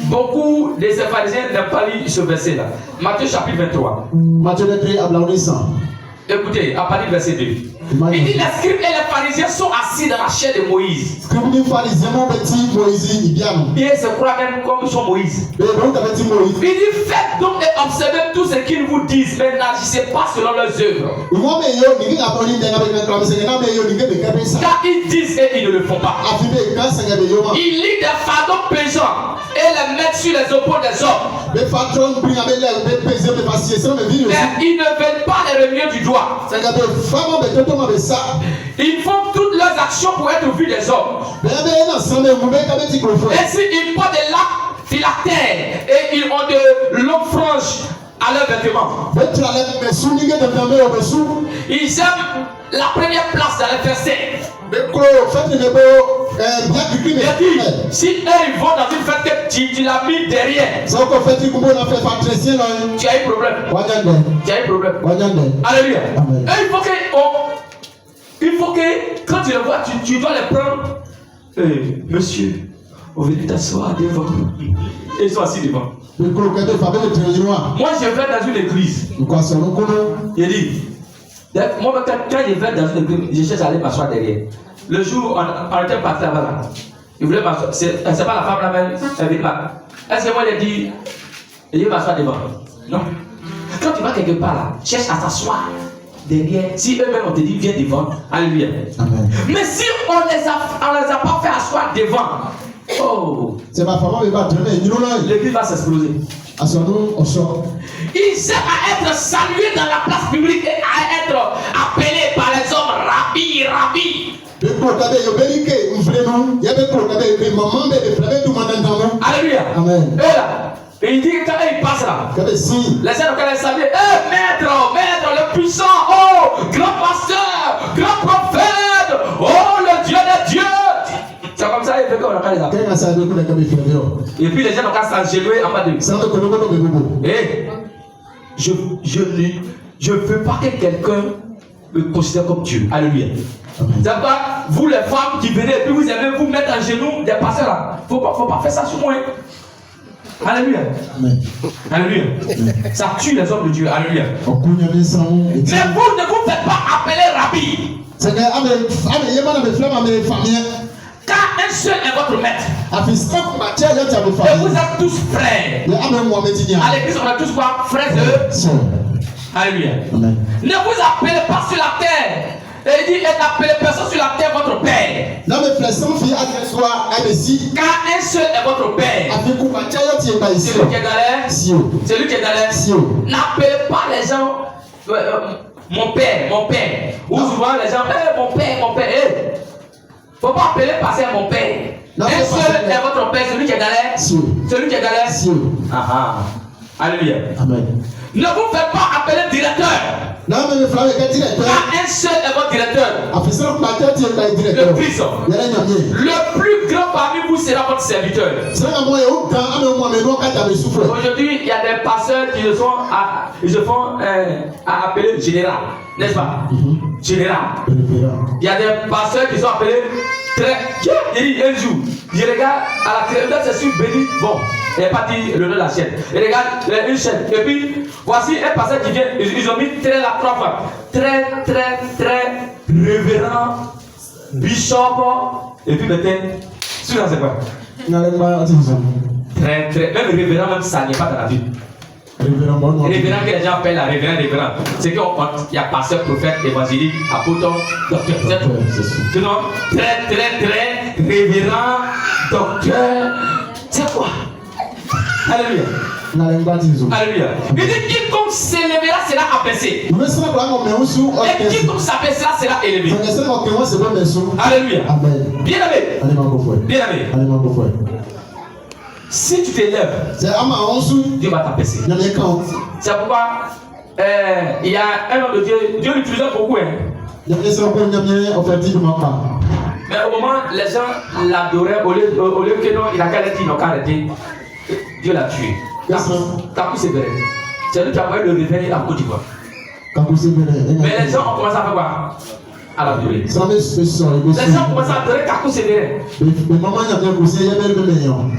Beaucoup des pharisiens n'ont pas lu ce verset là. Matthieu chapitre 23. Écoutez, à partir du verset 2. Il dit les scribes et les pharisiens sont assis dans la chair de Moïse. Et ils se croient même comme ils sont Moïse. Il dit faites donc et observez tout ce qu'ils vous disent, mais n'agissez pas selon leurs œuvres. Car ils disent et ils ne le font pas. Ils lient des fardeaux pesants et les mettent sur les épaules des hommes. Mais ils ne veulent pas les remuer du doigt. Ils font toutes leurs actions pour être vus des hommes. Et s'ils portent des lacs phylactères et ils ont de longues franges à leurs vêtements, ils aiment la première place dans les versets. Si eux ils vont dans une fête que tu l'as mis derrière, tu as eu problème. Tu as eu problème. Alléluia. Et il faut que quand tu les vois, tu dois les prendre. Monsieur, on veut t'asseoir devant. Et ils sont assis devant. Moi je vais dans une église. Il dit, moi quand je vais dans une église, je cherche à aller m'asseoir derrière. Le jour on était parti là-bas. Il voulait m'asseoir. C'est pas la femme là-bas. Est-ce que moi il dit, il veut m'asseoir devant? Non. Quand tu vas quelque part là, cherche à t'asseoir derrière. Si eux-mêmes on te dit viens devant, alléluia. Amen. Mais si on les a pas fait asseoir devant, oh, c'est ma femme qui va donner. L'église va s'exploser. Ils aiment à être salués dans la place publique et à être appelés par les hommes rabbi, rabbi. Alléluia. Amen. Et il dit que quand il passe là, les gens vont les saluer. Maître, le puissant, oh, grand pasteur, grand prophète, oh, le Dieu des dieux. C'est comme ça, il fait qu'on a les appels. Et puis les gens vont s'engeler en bas de lui. Je ne veux pas que quelqu'un me considère comme Dieu. Alléluia. C'est pas vous les femmes qui venez et puis vous aimez vous mettre en genoux des pasteurs là. Faut pas faire ça sur moi. Alléluia. Amen. Alléluia. Amen. Ça tue les hommes de Dieu. Alléluia. Mais vous ne vous faites pas appeler rabbi. Car un seul est votre maître. Et vous êtes tous frères. À l'église, on est tous quoi? Frères de. Alléluia. Amen. Ne vous appelez pas sur la terre Et il dit, et n'appelez personne sur la terre votre père. Non mais frère, sans fille à quel soit un messie. Car un seul est votre père. Avec vous, c'est lui qui est dans l'air. C'est lui qui est dans l'air. N'appelez pas les gens mon père. Ou souvent les gens, mon père. Faut pas appeler passer à mon père. Un seul est votre père, celui qui est dans l'air. Celui qui est dans l'air. Alléluia. Amen. Ne vous faites pas appeler directeur. Non, mais le frère est directeur. Car un seul est votre directeur. Le prison. Le plus grand parmi vous sera votre serviteur. Aujourd'hui, il y a des pasteurs qui se font appeler général. N'est-ce pas? Général. Il y a des pasteurs qui sont appelés très. Il dit un jour, je regarde à la télévision, c'est sur béni. Bon, il n'est pas dit le nom de la chaîne. Il regarde une chaîne. Et puis, voici un pasteur qui vient. Ils ont mis très la 3 fois. Très révérend, bishop. Et puis maintenant, sur la c'est quoi? Très, même révérend, même ça n'est pas dans la vie. Révérend que les gens appellent la révérend. C'est qu'il y a pasteur, prophète, évangélique, apôtre, docteur. C'est non? Très révérend, docteur. C'est quoi? Alléluia. Alléluia. Il dit quiconque s'élèvera sera abaissé. Et quiconque s'abaissera sera élevé. Alléluia. Bien aimé. Si tu t'élèves, Dieu va t'abaisser. C'est pourquoi il y a un homme de Dieu, Dieu l'utilise beaucoup. Mais au moment les gens l'adoraient, au lieu que non, il a qu'à arrêter, Dieu l'a tué. Kakou c'est vrai. C'est lui qui a envoyé le réveil à Côte d'Ivoire. Mais les gens ont commencé à faire quoi? À l'adorer. Les gens ont commencé à adorer Kakou c'est vrai.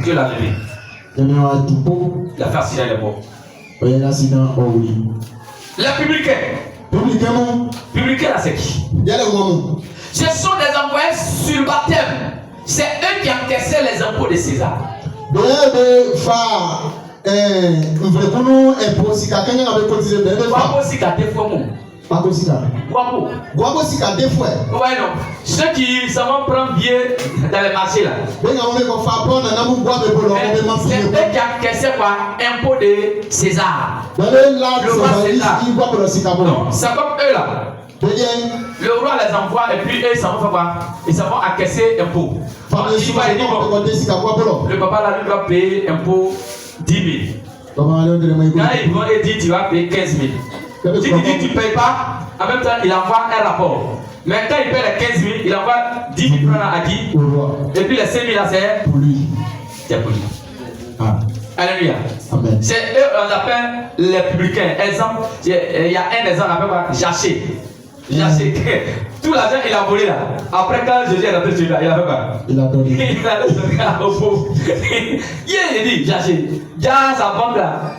Dieu l'a levé. Il a fait accident, il est mort. Les publicains là c'est qui? Ce sont des envoyés sur le baptême. C'est eux qui encaissaient les impôts de César. Ceux qui savent prendre billet dans les marchés là. C'est eux qui encaissaient quoi? Impôt de César. Le roi César. Non, c'est comme eux là. Le roi les envoie et puis eux ils s'en vont faire quoi? Ils s'en vont encaisser impôt. Le papa là lui doit payer impôt 10 000. Quand ils vont et dire tu vas payer 15 000. Si tu dis tu ne payes pas, en même temps il envoie un rapport. Mais quand il paye les 15 000, il envoie 10 000 francs à qui? Et puis les 5 000 là c'est pour lui. C'est pour lui. Alléluia. C'est eux on appelle les publicains. Exemple, il y a un exemple appelé quoi? Jaché. Tout l'argent il a volé là. Après quand Jésus est rentré sur là, il a fait quoi? Il a donné. Il a donné au pauvre. Il dit, Jaché, dans sa banque là,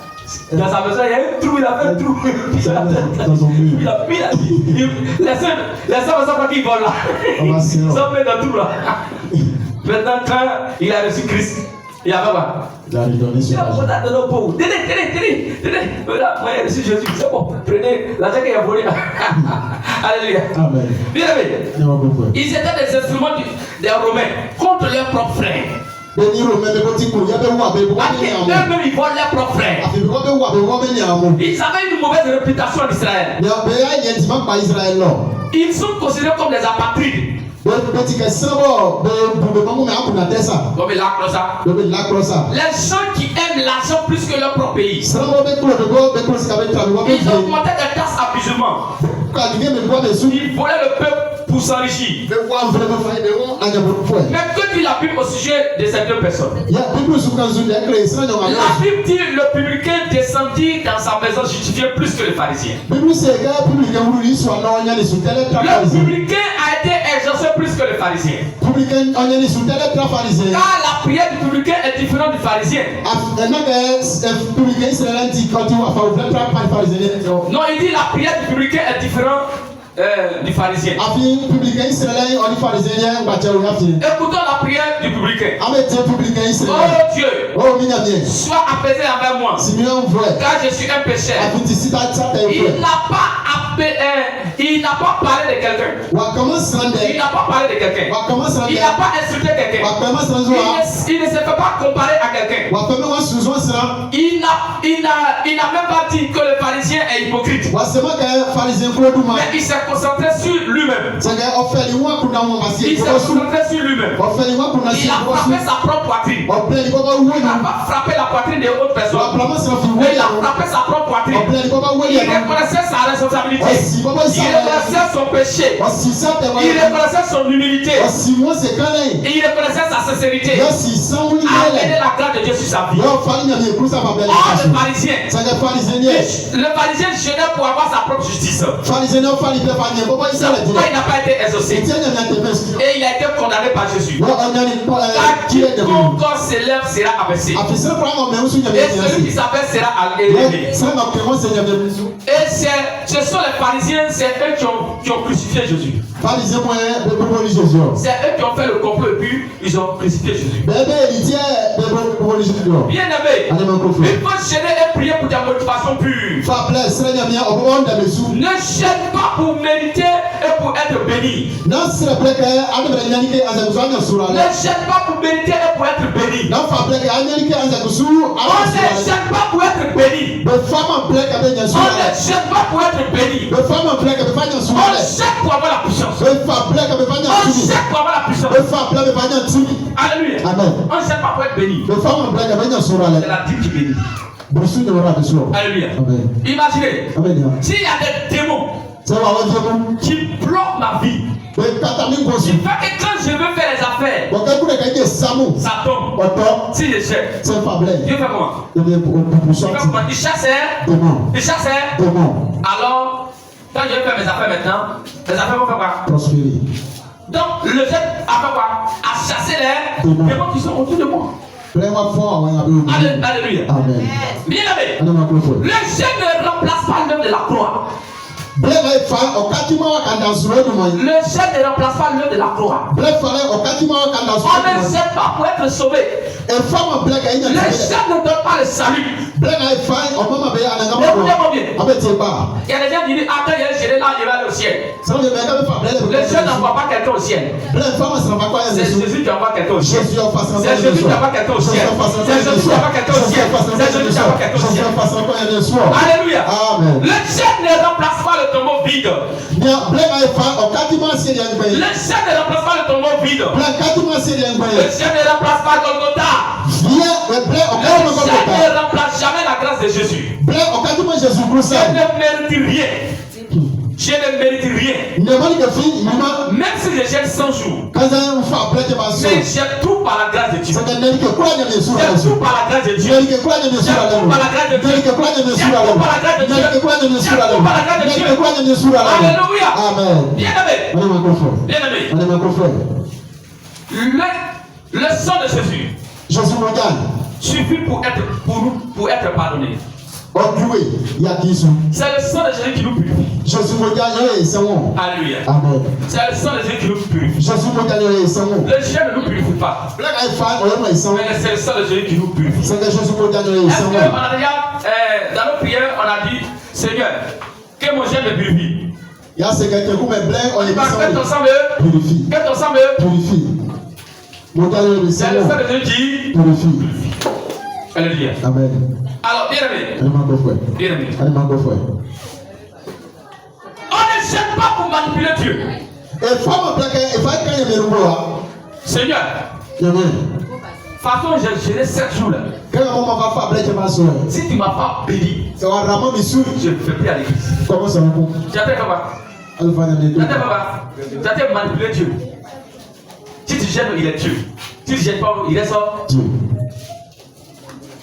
dans sa maison, il y a un trou, il a fait un trou. Dans son mur. Il a dit, les seuls ne savent pas qui volent là. Ils sont mis dans le trou là. Maintenant quand il a reçu Christ, il a fait quoi? Il a redonné sur l'argent. Il a donné au pauvre. Tenez. Voilà, moi j'ai reçu Jésus. C'est bon, prenez l'argent qu'il a volé là. Alléluia. Amen. Bien aimé. Ils étaient des instruments des Romains contre leurs propres frères. Eux-mêmes ils volent leurs propres frères. Ils avaient une mauvaise réputation en Israël. Ils sont considérés comme des apatrides. Comme les gens qui aiment l'argent plus que leur propre pays. Ils ont augmenté des tasses abusément. Ils volaient le peuple pour s'enrichir. Mais que dit la Bible au sujet de ces deux personnes? La Bible dit le publicain descendit dans sa maison justifié plus que le pharisien. Le publicain a été exaucé plus que le pharisien. Car la prière du publicain est différente du pharisien. Non, il dit la prière du publicain est différente du pharisien. Écoutons la prière du publicain. Oh Dieu, sois apaisé envers moi, car je suis un pécheur. Il n'a pas il n'a pas parlé de quelqu'un. Il n'a pas parlé de quelqu'un. Il n'a pas insulté quelqu'un. Il ne se fait pas comparer à quelqu'un. Il n'a même pas dit que le pharisien est hypocrite. Mais il s'est concentré sur lui-même. Il s'est concentré sur lui-même. Il a frappé sa propre poitrine. Il n'a pas frappé la poitrine des autres personnes. Mais il a frappé sa propre poitrine. Il reconnaissait sa responsabilité. Il reconnaissait son péché. Il reconnaissait son humilité. Et il reconnaissait sa sincérité. Il a amené la grâce de Dieu sur sa vie. Or, le pharisien gênait pour avoir sa propre justice. Pourquoi il n'a pas été exaucé? Et il a été condamné par Jésus. Car quiconque s'élève sera abaissé. Et celui qui s'appelle sera élevé. Et ce sont les pharisiens, c'est eux qui ont crucifié Jésus. C'est eux qui ont fait le complot et puis ils ont crucifié Jésus. Bien aimé, il faut gêner et prier pour ta motivation pure. Ne gêne pas pour mériter et pour être béni. Ne gêne pas pour mériter et pour être béni. On ne gêne pas pour être béni. On ne gêne pas pour être béni. On gêne pour avoir la puissance. On gêne pour avoir la puissance. Alléluia. On ne gêne pas pour être béni. C'est la dîme qui bénit. Alléluia. Imaginez, s'il y a des démons qui bloquent ma vie, qui fait que quand je veux faire les affaires, ça tombe. Si je cherche, Dieu fait comment? Il chasse. Alors, quand je vais faire mes affaires maintenant, les affaires vont faire quoi? Prospérer. Donc, le fait a fait quoi? A chassé les démons qui sont autour de moi. Alléluia. Amen. Bien aimé. Le jeûne ne remplace pas l'œuvre de la croix. Le jeûne ne remplace pas l'œuvre de la croix. On ne jeûne pas pour être sauvé. Le jeûne ne donne pas le salut. Écoutez-moi bien. Il y a des gens qui disent ah, quand il y a un gêné là, il va aller au ciel. Le jeûne n'envoie pas quelqu'un au ciel. C'est Jésus qui envoie quelqu'un au ciel. C'est Jésus qui envoie quelqu'un au ciel. C'est Jésus qui envoie quelqu'un au ciel. C'est Jésus qui envoie quelqu'un au ciel. Alléluia. Le jeûne ne remplace pas le tombeau vide. Le jeûne ne remplace pas le tombeau vide. Le jeûne ne remplace pas Golgotha. Le jeûne ne remplace jamais la grâce de Jésus. Je ne mérite rien. Je ne mérite rien. Même si je gêne 100 jours. Mais j'ai tout par la grâce de Dieu. J'ai tout par la grâce de Dieu. J'ai tout par la grâce de Dieu. J'ai tout par la grâce de Dieu. J'ai tout par la grâce de Dieu. Alléluia. Bien aimé. Bien aimé. Le sang de Jésus suffit pour être pardonné. C'est le sang de Jésus qui nous purifie. Alléluia. C'est le sang de Jésus qui nous purifie. Le jeûne ne nous purifie pas. Mais c'est le sang de Jésus qui nous purifie. Est-ce qu'on a déjà, dans nos prières, on a dit Seigneur, que mon jeûne me purifie. Que ton sang me purifie. Que ton sang me purifie. C'est le sang de Jésus qui purifie. Alléluia. Amen. Alors, bien aimé. Bien aimé. On ne gêne pas pour manipuler Dieu. Seigneur. Façon, j'ai géré 7 jours là. Si tu ne m'as pas béni, je ne fais plus à l'église. Comment ça va? Tu as fait comment? Tu as fait manipuler Dieu. Si tu gênes, il est Dieu. Si tu ne gênes pas, il est ça. Dieu.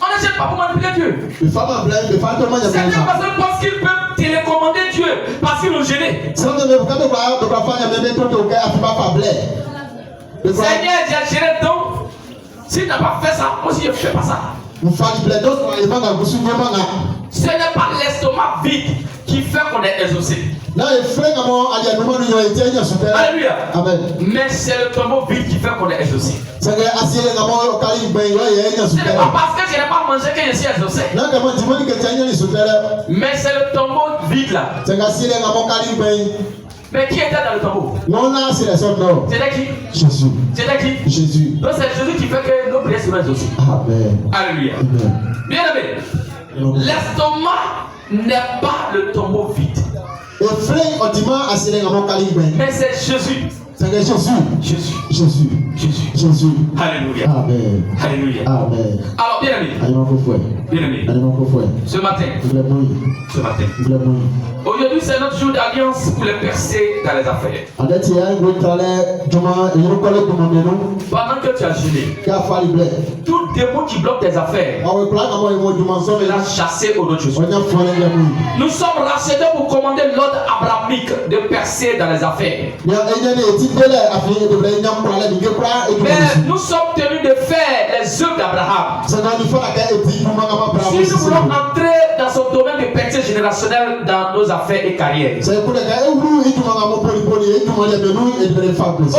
On ne gêne pas pour manipuler Dieu. Certaines personnes pensent qu'ils peuvent télécommander Dieu parce qu'ils l'ont gêné. Seigneur, j'ai géré donc. Si tu n'as pas fait ça, moi aussi je ne fais pas ça. Ce n'est pas l'estomac vide qui fait qu'on est exaucé. Alléluia. Amen. Mais c'est le tombeau vide qui fait qu'on est exaucé. Ce n'est pas parce que je n'ai pas mangé que je suis exaucé. Mais c'est le tombeau vide là. Mais qui était dans le tombeau? C'était qui? Jésus. C'était qui? Jésus. Donc c'est Jésus qui fait que nos prières seront exaucées. Amen. Alléluia. Bien aimé. L'estomac n'est pas le tombeau vide. Mais c'est Jésus. Jésus. Jésus. Alléluia. Amen. Alléluia. Amen. Alors, bien aimé. Ce matin. Aujourd'hui, c'est notre jour d'alliance pour les percées dans les affaires. Pendant que tu as jeûné, tout démon qui bloque tes affaires, il a chassé au nom de Jésus. Nous sommes rachetés pour commander l'ordre abrahamique de percer dans les affaires. Mais nous sommes tenus de faire les œuvres d'Abraham. Si nous voulons entrer dans son domaine de percée générationnelle dans nos affaires et carrières,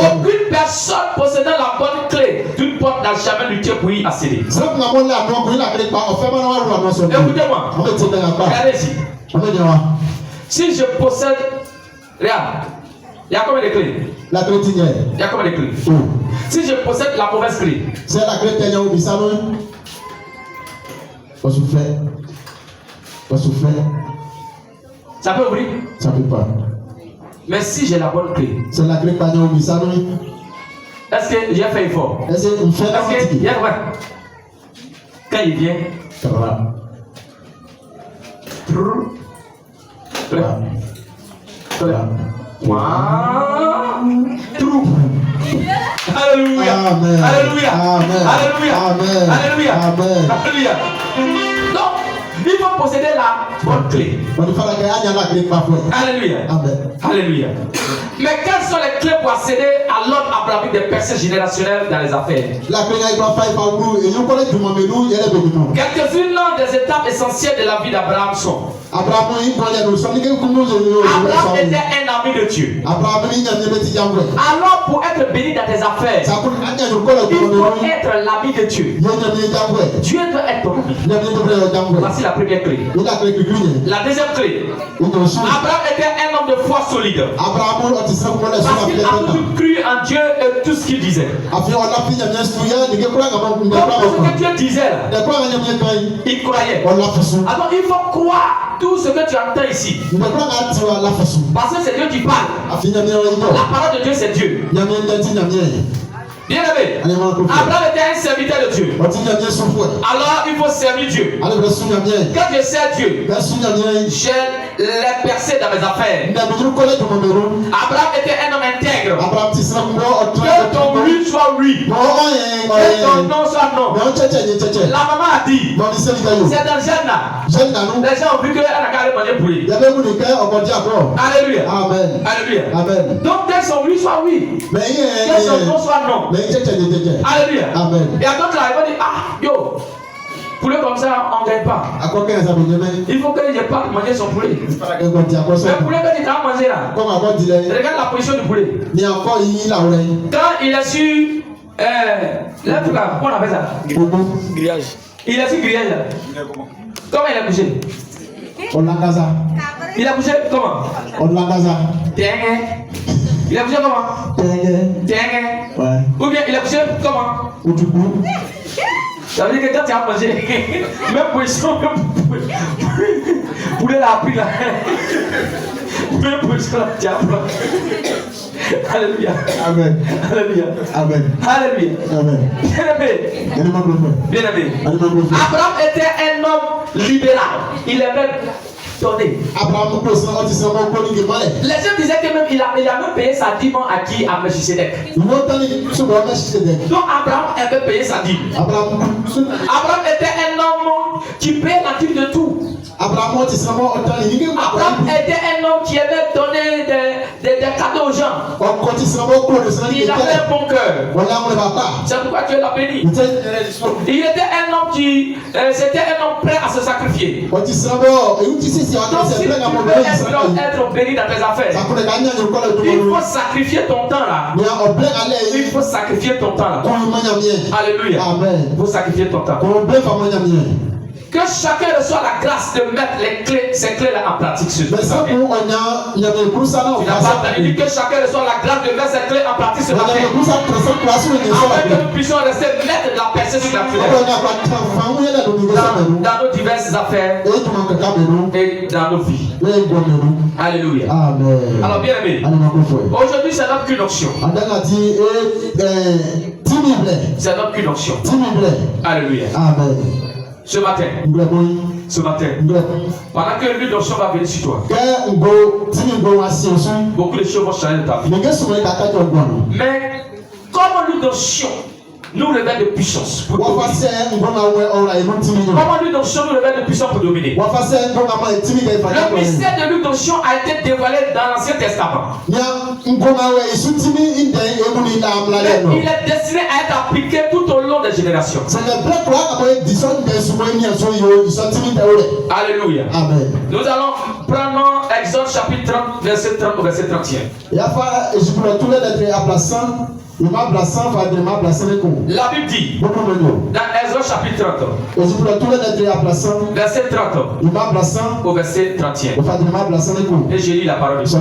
aucune personne possédant la bonne clé d'une porte n'a jamais lutté pour y accéder. Écoutez-moi, regardez ici. Si je possède, regarde, il y a combien de clés? Il y a combien de clés? Si je possède la mauvaise clé, c'est la clé qui est au bisano. Ça peut ouvrir? Ça peut pas. Mais si j'ai la bonne clé, c'est la clé qui est au bisano. Est-ce que j'ai fait effort? Est-ce que il y a quoi? Quand il vient, ça va. Alléluia. Amen. Alléluia. Amen. Alléluia. Amen. Alléluia. Amen. Alléluia. Donc, il faut posséder la bonne clé. Alléluia. Amen. Alléluia. Mais quelles sont les clés pour accéder à l'ordre abrahamique des percées générationnelles dans les affaires? Quelques-unes des étapes essentielles de la vie d'Abraham sont: Abraham était un ami de Dieu. Alors pour être béni dans tes affaires, il faut être l'ami de Dieu. Dieu doit être ton ami. Voici la première clé. La deuxième clé: Abraham était un homme de foi solide. Parce qu'il a toujours cru en Dieu et tout ce qu'il disait. Donc tout ce que Dieu disait, il croyait. Alors il faut croire tout ce que tu entends ici. Parce que c'est Dieu qui parle. La parole de Dieu, c'est Dieu. Bien aimé, Abraham était un serviteur de Dieu. Alors il faut servir Dieu. Quand je sers Dieu, j'ai les percées dans mes affaires. Abraham était un homme intègre. Que ton oui soit oui, que ton non soit non. La maman a dit, c'est dans Genna. Les gens ont vu qu'elle a carré manger poulet. Alléluia. Alléluia. Donc que son oui soit oui, que son non soit non. Alléluia. Amen. Et à d'autres là, ils vont dire, ah, yo, poulet comme ça, on ne gagne pas. Il faut que je parte manger son poulet. Mais le poulet que tu as mangé là, regarde la position du poulet. Quand il est sur là, tout là, comment on appelle ça? Grillage. Il est sur grillage là. Comment il a couché? Il a couché comment? Il a couché comment? Ouais. Ou bien il a couché comment? Ça veut dire que quand tu as mangé, même position, poulet l'a appris là. Même position là, tu as appris. Alléluia. Amen. Alléluia. Amen. Alléluia. Amen. Bien aimé. Abraham était un homme libéral. Il aimait donner. Les gens disaient que même il a même payé sa dîme à qui? À Melchisedec. Donc Abraham avait payé sa dîme. Abraham était un homme qui payait la dîme de tout. Abraham était un homme qui aimait donner des cadeaux aux gens. Il avait un bon cœur. C'est pourquoi Dieu l'a béni. Il était un homme qui c'était un homme prêt à se sacrifier. Donc si tu veux être béni dans tes affaires, il faut sacrifier ton temps là. Il faut sacrifier ton temps là. Alléluia. Amen. Il faut sacrifier ton temps. Que chacun reçoit la grâce de mettre ces clés-là en pratique sur toi. Tu n'as pas entendu que chacun reçoit la grâce de mettre ces clés en pratique sur toi. Afin que nous puissions rester mettre de la percée sur la terre. Dans nos diverses affaires et dans nos vies. Alléluia. Amen. Alors bien aimé, aujourd'hui c'est notre qu'une option. C'est notre qu'une option. Alléluia. Amen. Ce matin, pendant que l'onction va venir sur toi, beaucoup de choses vont changer de ta vie. Mais comme l'onction nous révèle de puissance pour dominer. Comment l'onction nous révèle de puissance pour dominer? Le mystère de l'onction a été dévoilé dans l'Ancien Testament. Il est destiné à être appliqué tout au long des générations. Alléluia. Amen. Nous allons prendre Exode chapitre 30, verset 30 au verset 31. La Bible dit dans Exode chapitre 30, verset 30 au verset 31. Et je lis la parole de Dieu.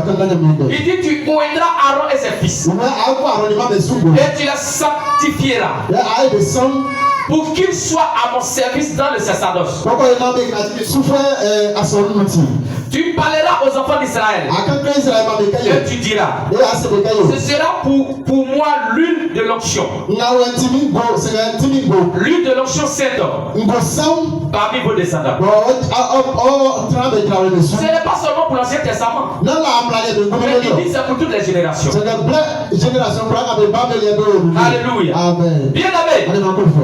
Il dit: tu oindras Aaron et ses fils, et tu les sanctifieras pour qu'ils soient à mon service dans le sacerdoce. Tu parleras aux enfants d'Israël et tu diras: ce sera pour moi l'huile de l'onction, l'huile de l'onction sainte parmi vos descendants. Ce n'est pas seulement pour l'Ancien Testament, mais il dit c'est pour toutes les générations. Alléluia. Amen. Bien aimé,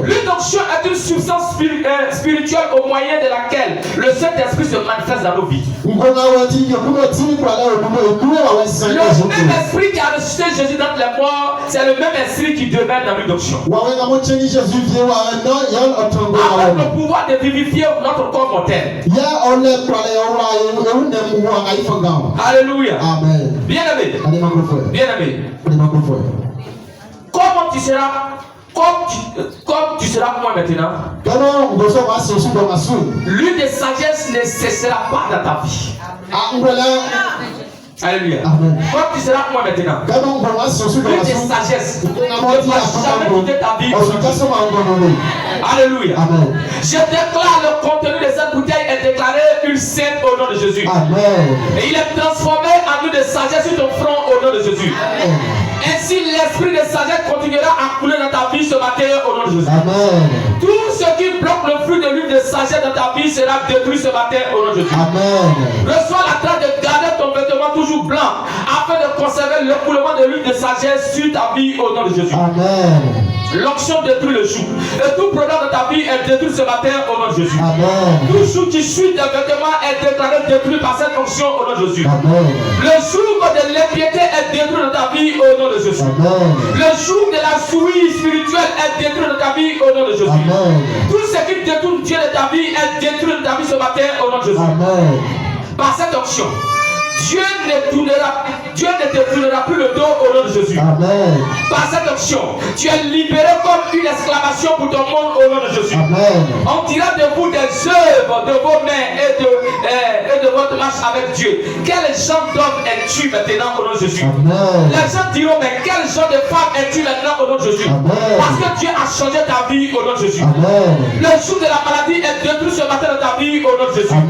l'huile d'onction est une substance spirituelle au moyen de laquelle le Saint-Esprit se manifeste dans nos vies. Le même esprit qui a ressuscité Jésus dans les morts, c'est le même esprit qui demeure dans l'huile d'onction. Avec le pouvoir de vivifier notre corps mortel. Alléluia. Amen. Bien aimé. Bien aimé. Comment tu seras? Comme tu seras moi maintenant, l'huile de sagesse ne cessera pas dans ta vie. Alléluia. Comme tu seras moi maintenant, l'huile de sagesse ne va jamais quitter ta vie. Alléluia. Amen. Je déclare le contenu de cette bouteille est déclaré une sainte au nom de Jésus. Amen. Et il est transformé en huile de sagesse sur ton front au nom de Jésus. Amen. Ainsi, l'esprit de sagesse continuera à couler dans ta vie ce matin au nom de Jésus. Amen. Tout ce qui bloque le fruit de l'huile de sagesse dans ta vie sera détruit ce matin au nom de Jésus. Amen. Reçois la grâce de garder ton vêtement toujours blanc afin de conserver le coulement de l'huile de sagesse sur ta vie au nom de Jésus. Amen. L'onction détruit le joug. Et tout problème de ta vie est détruit ce matin au nom de Jésus. Amen. Tout joug qui suit tes vêtements est déclaré détruit par cette onction au nom de Jésus. Amen. Le joug de l'impiété est détruit dans ta vie au nom de Jésus. Amen. Le joug de la souille spirituelle est détruit dans ta vie au nom de Jésus. Amen. Tout ce qui détourne Dieu de ta vie est détruit dans ta vie ce matin au nom de Jésus. Amen. Par cette onction, Dieu ne te tournera plus le dos au nom de Jésus. Amen. Par cette option, tu es libéré comme une exclamation pour ton monde au nom de Jésus. Amen. On dira de vous des œuvres de vos mains et de votre marche avec Dieu. Quel genre d'homme es-tu maintenant au nom de Jésus? Amen. Les gens diront: mais quel genre de femme es-tu maintenant au nom de Jésus? Amen. Parce que Dieu a changé ta vie au nom de Jésus. Amen. Le joug de la maladie est détruit ce matin dans ta vie au nom de Jésus.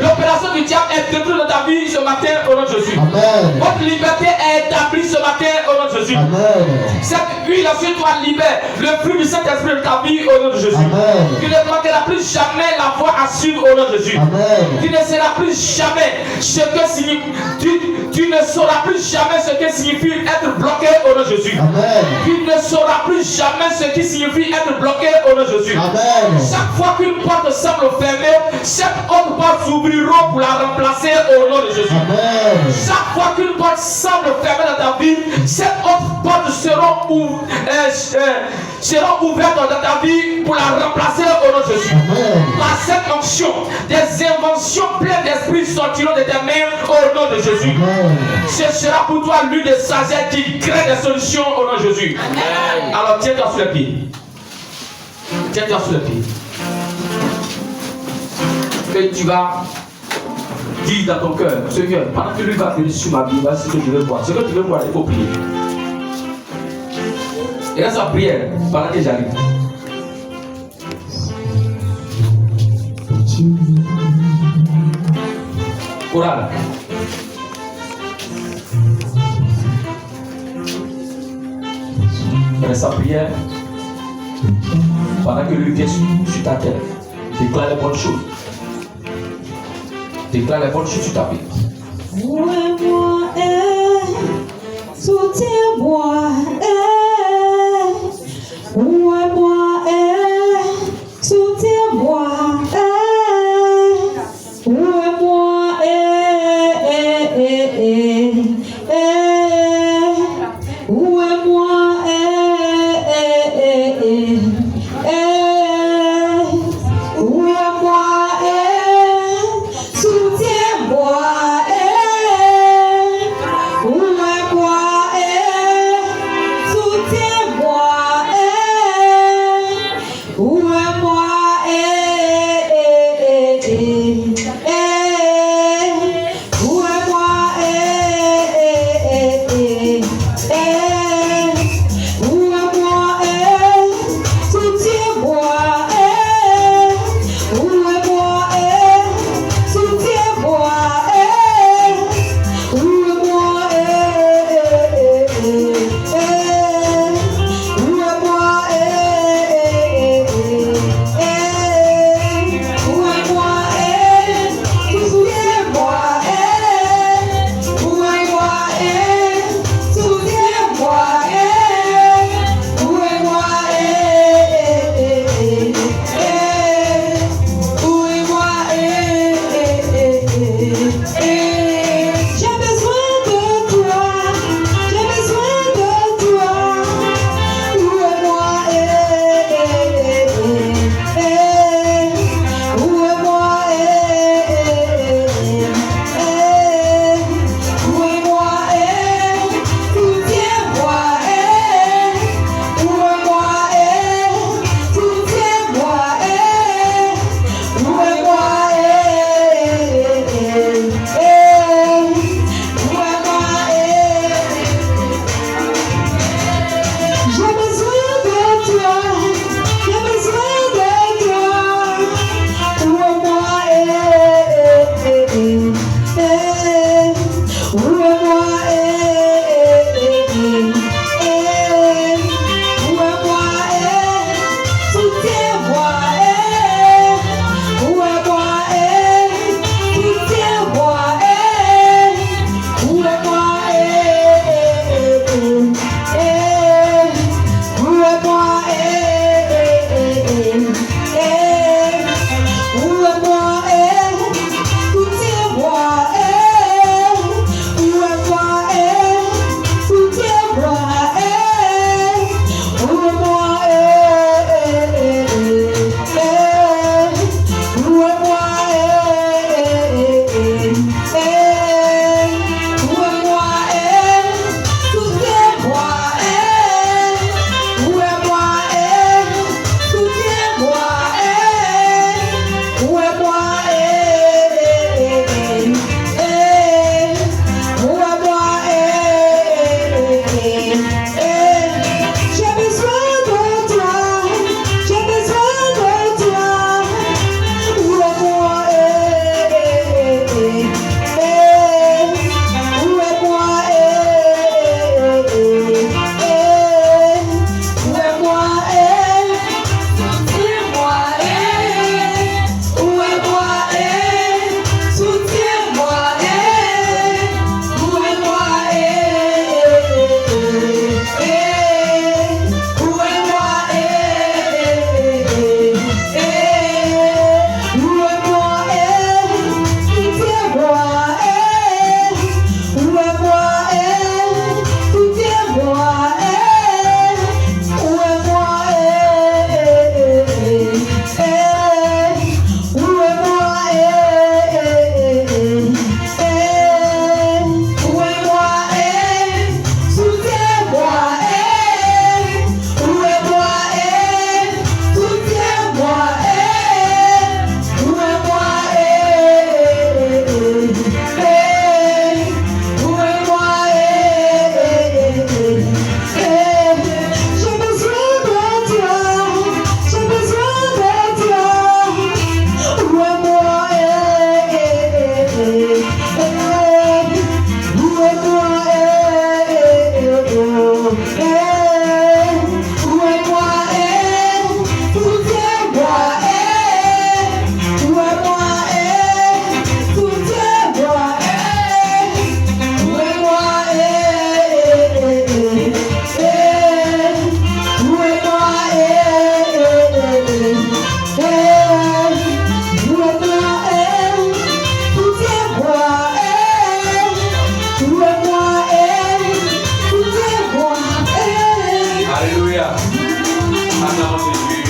L'opération du diable est détruite dans ta vie ce matin au nom de Jésus. Amen. Votre liberté est établie ce matin au nom de Jésus. Amen. Cette huile sur toi libère le fruit du Saint-Esprit de ta vie au nom de Jésus. Amen. Tu ne manqueras plus jamais la voie à suivre au nom de Jésus. Amen. Tu ne seras plus jamais ce que signifie, tu ne sauras plus jamais ce que signifie être bloqué au nom de Jésus. Amen. Tu ne sauras plus jamais ce qui signifie être bloqué au nom de Jésus. Amen. Chaque fois qu'une porte semble fermée, cette autre porte s'ouvrira pour la remplacer au nom de Jésus. Amen. Chaque fois qu'une porte semble fermée dans ta vie, cette autre porte seront ouvertes dans ta vie pour la remplacer au nom de Jésus. Amen. Par cette onction, des inventions pleines d'esprit sortiront de tes mains au nom de Jésus. Amen. Ce sera pour toi l'une des sagesse qui crée des solutions au nom de Jésus. Amen. Alors tiens-toi sur les pieds. Tiens-toi sur les pieds. Et tu vas dire dans ton cœur, Seigneur, pendant que lui va venir sur ma vie, voici ce que je veux voir. Ce que tu veux voir, il faut prier. Et là, sa prière, pendant que j'arrive. Chorale. Et sa prière, pendant que lui vient sur ta terre, déclare les bonnes choses. Déclare les bonnes choses sur ta vie. Ouvre-moi et soutiens-moi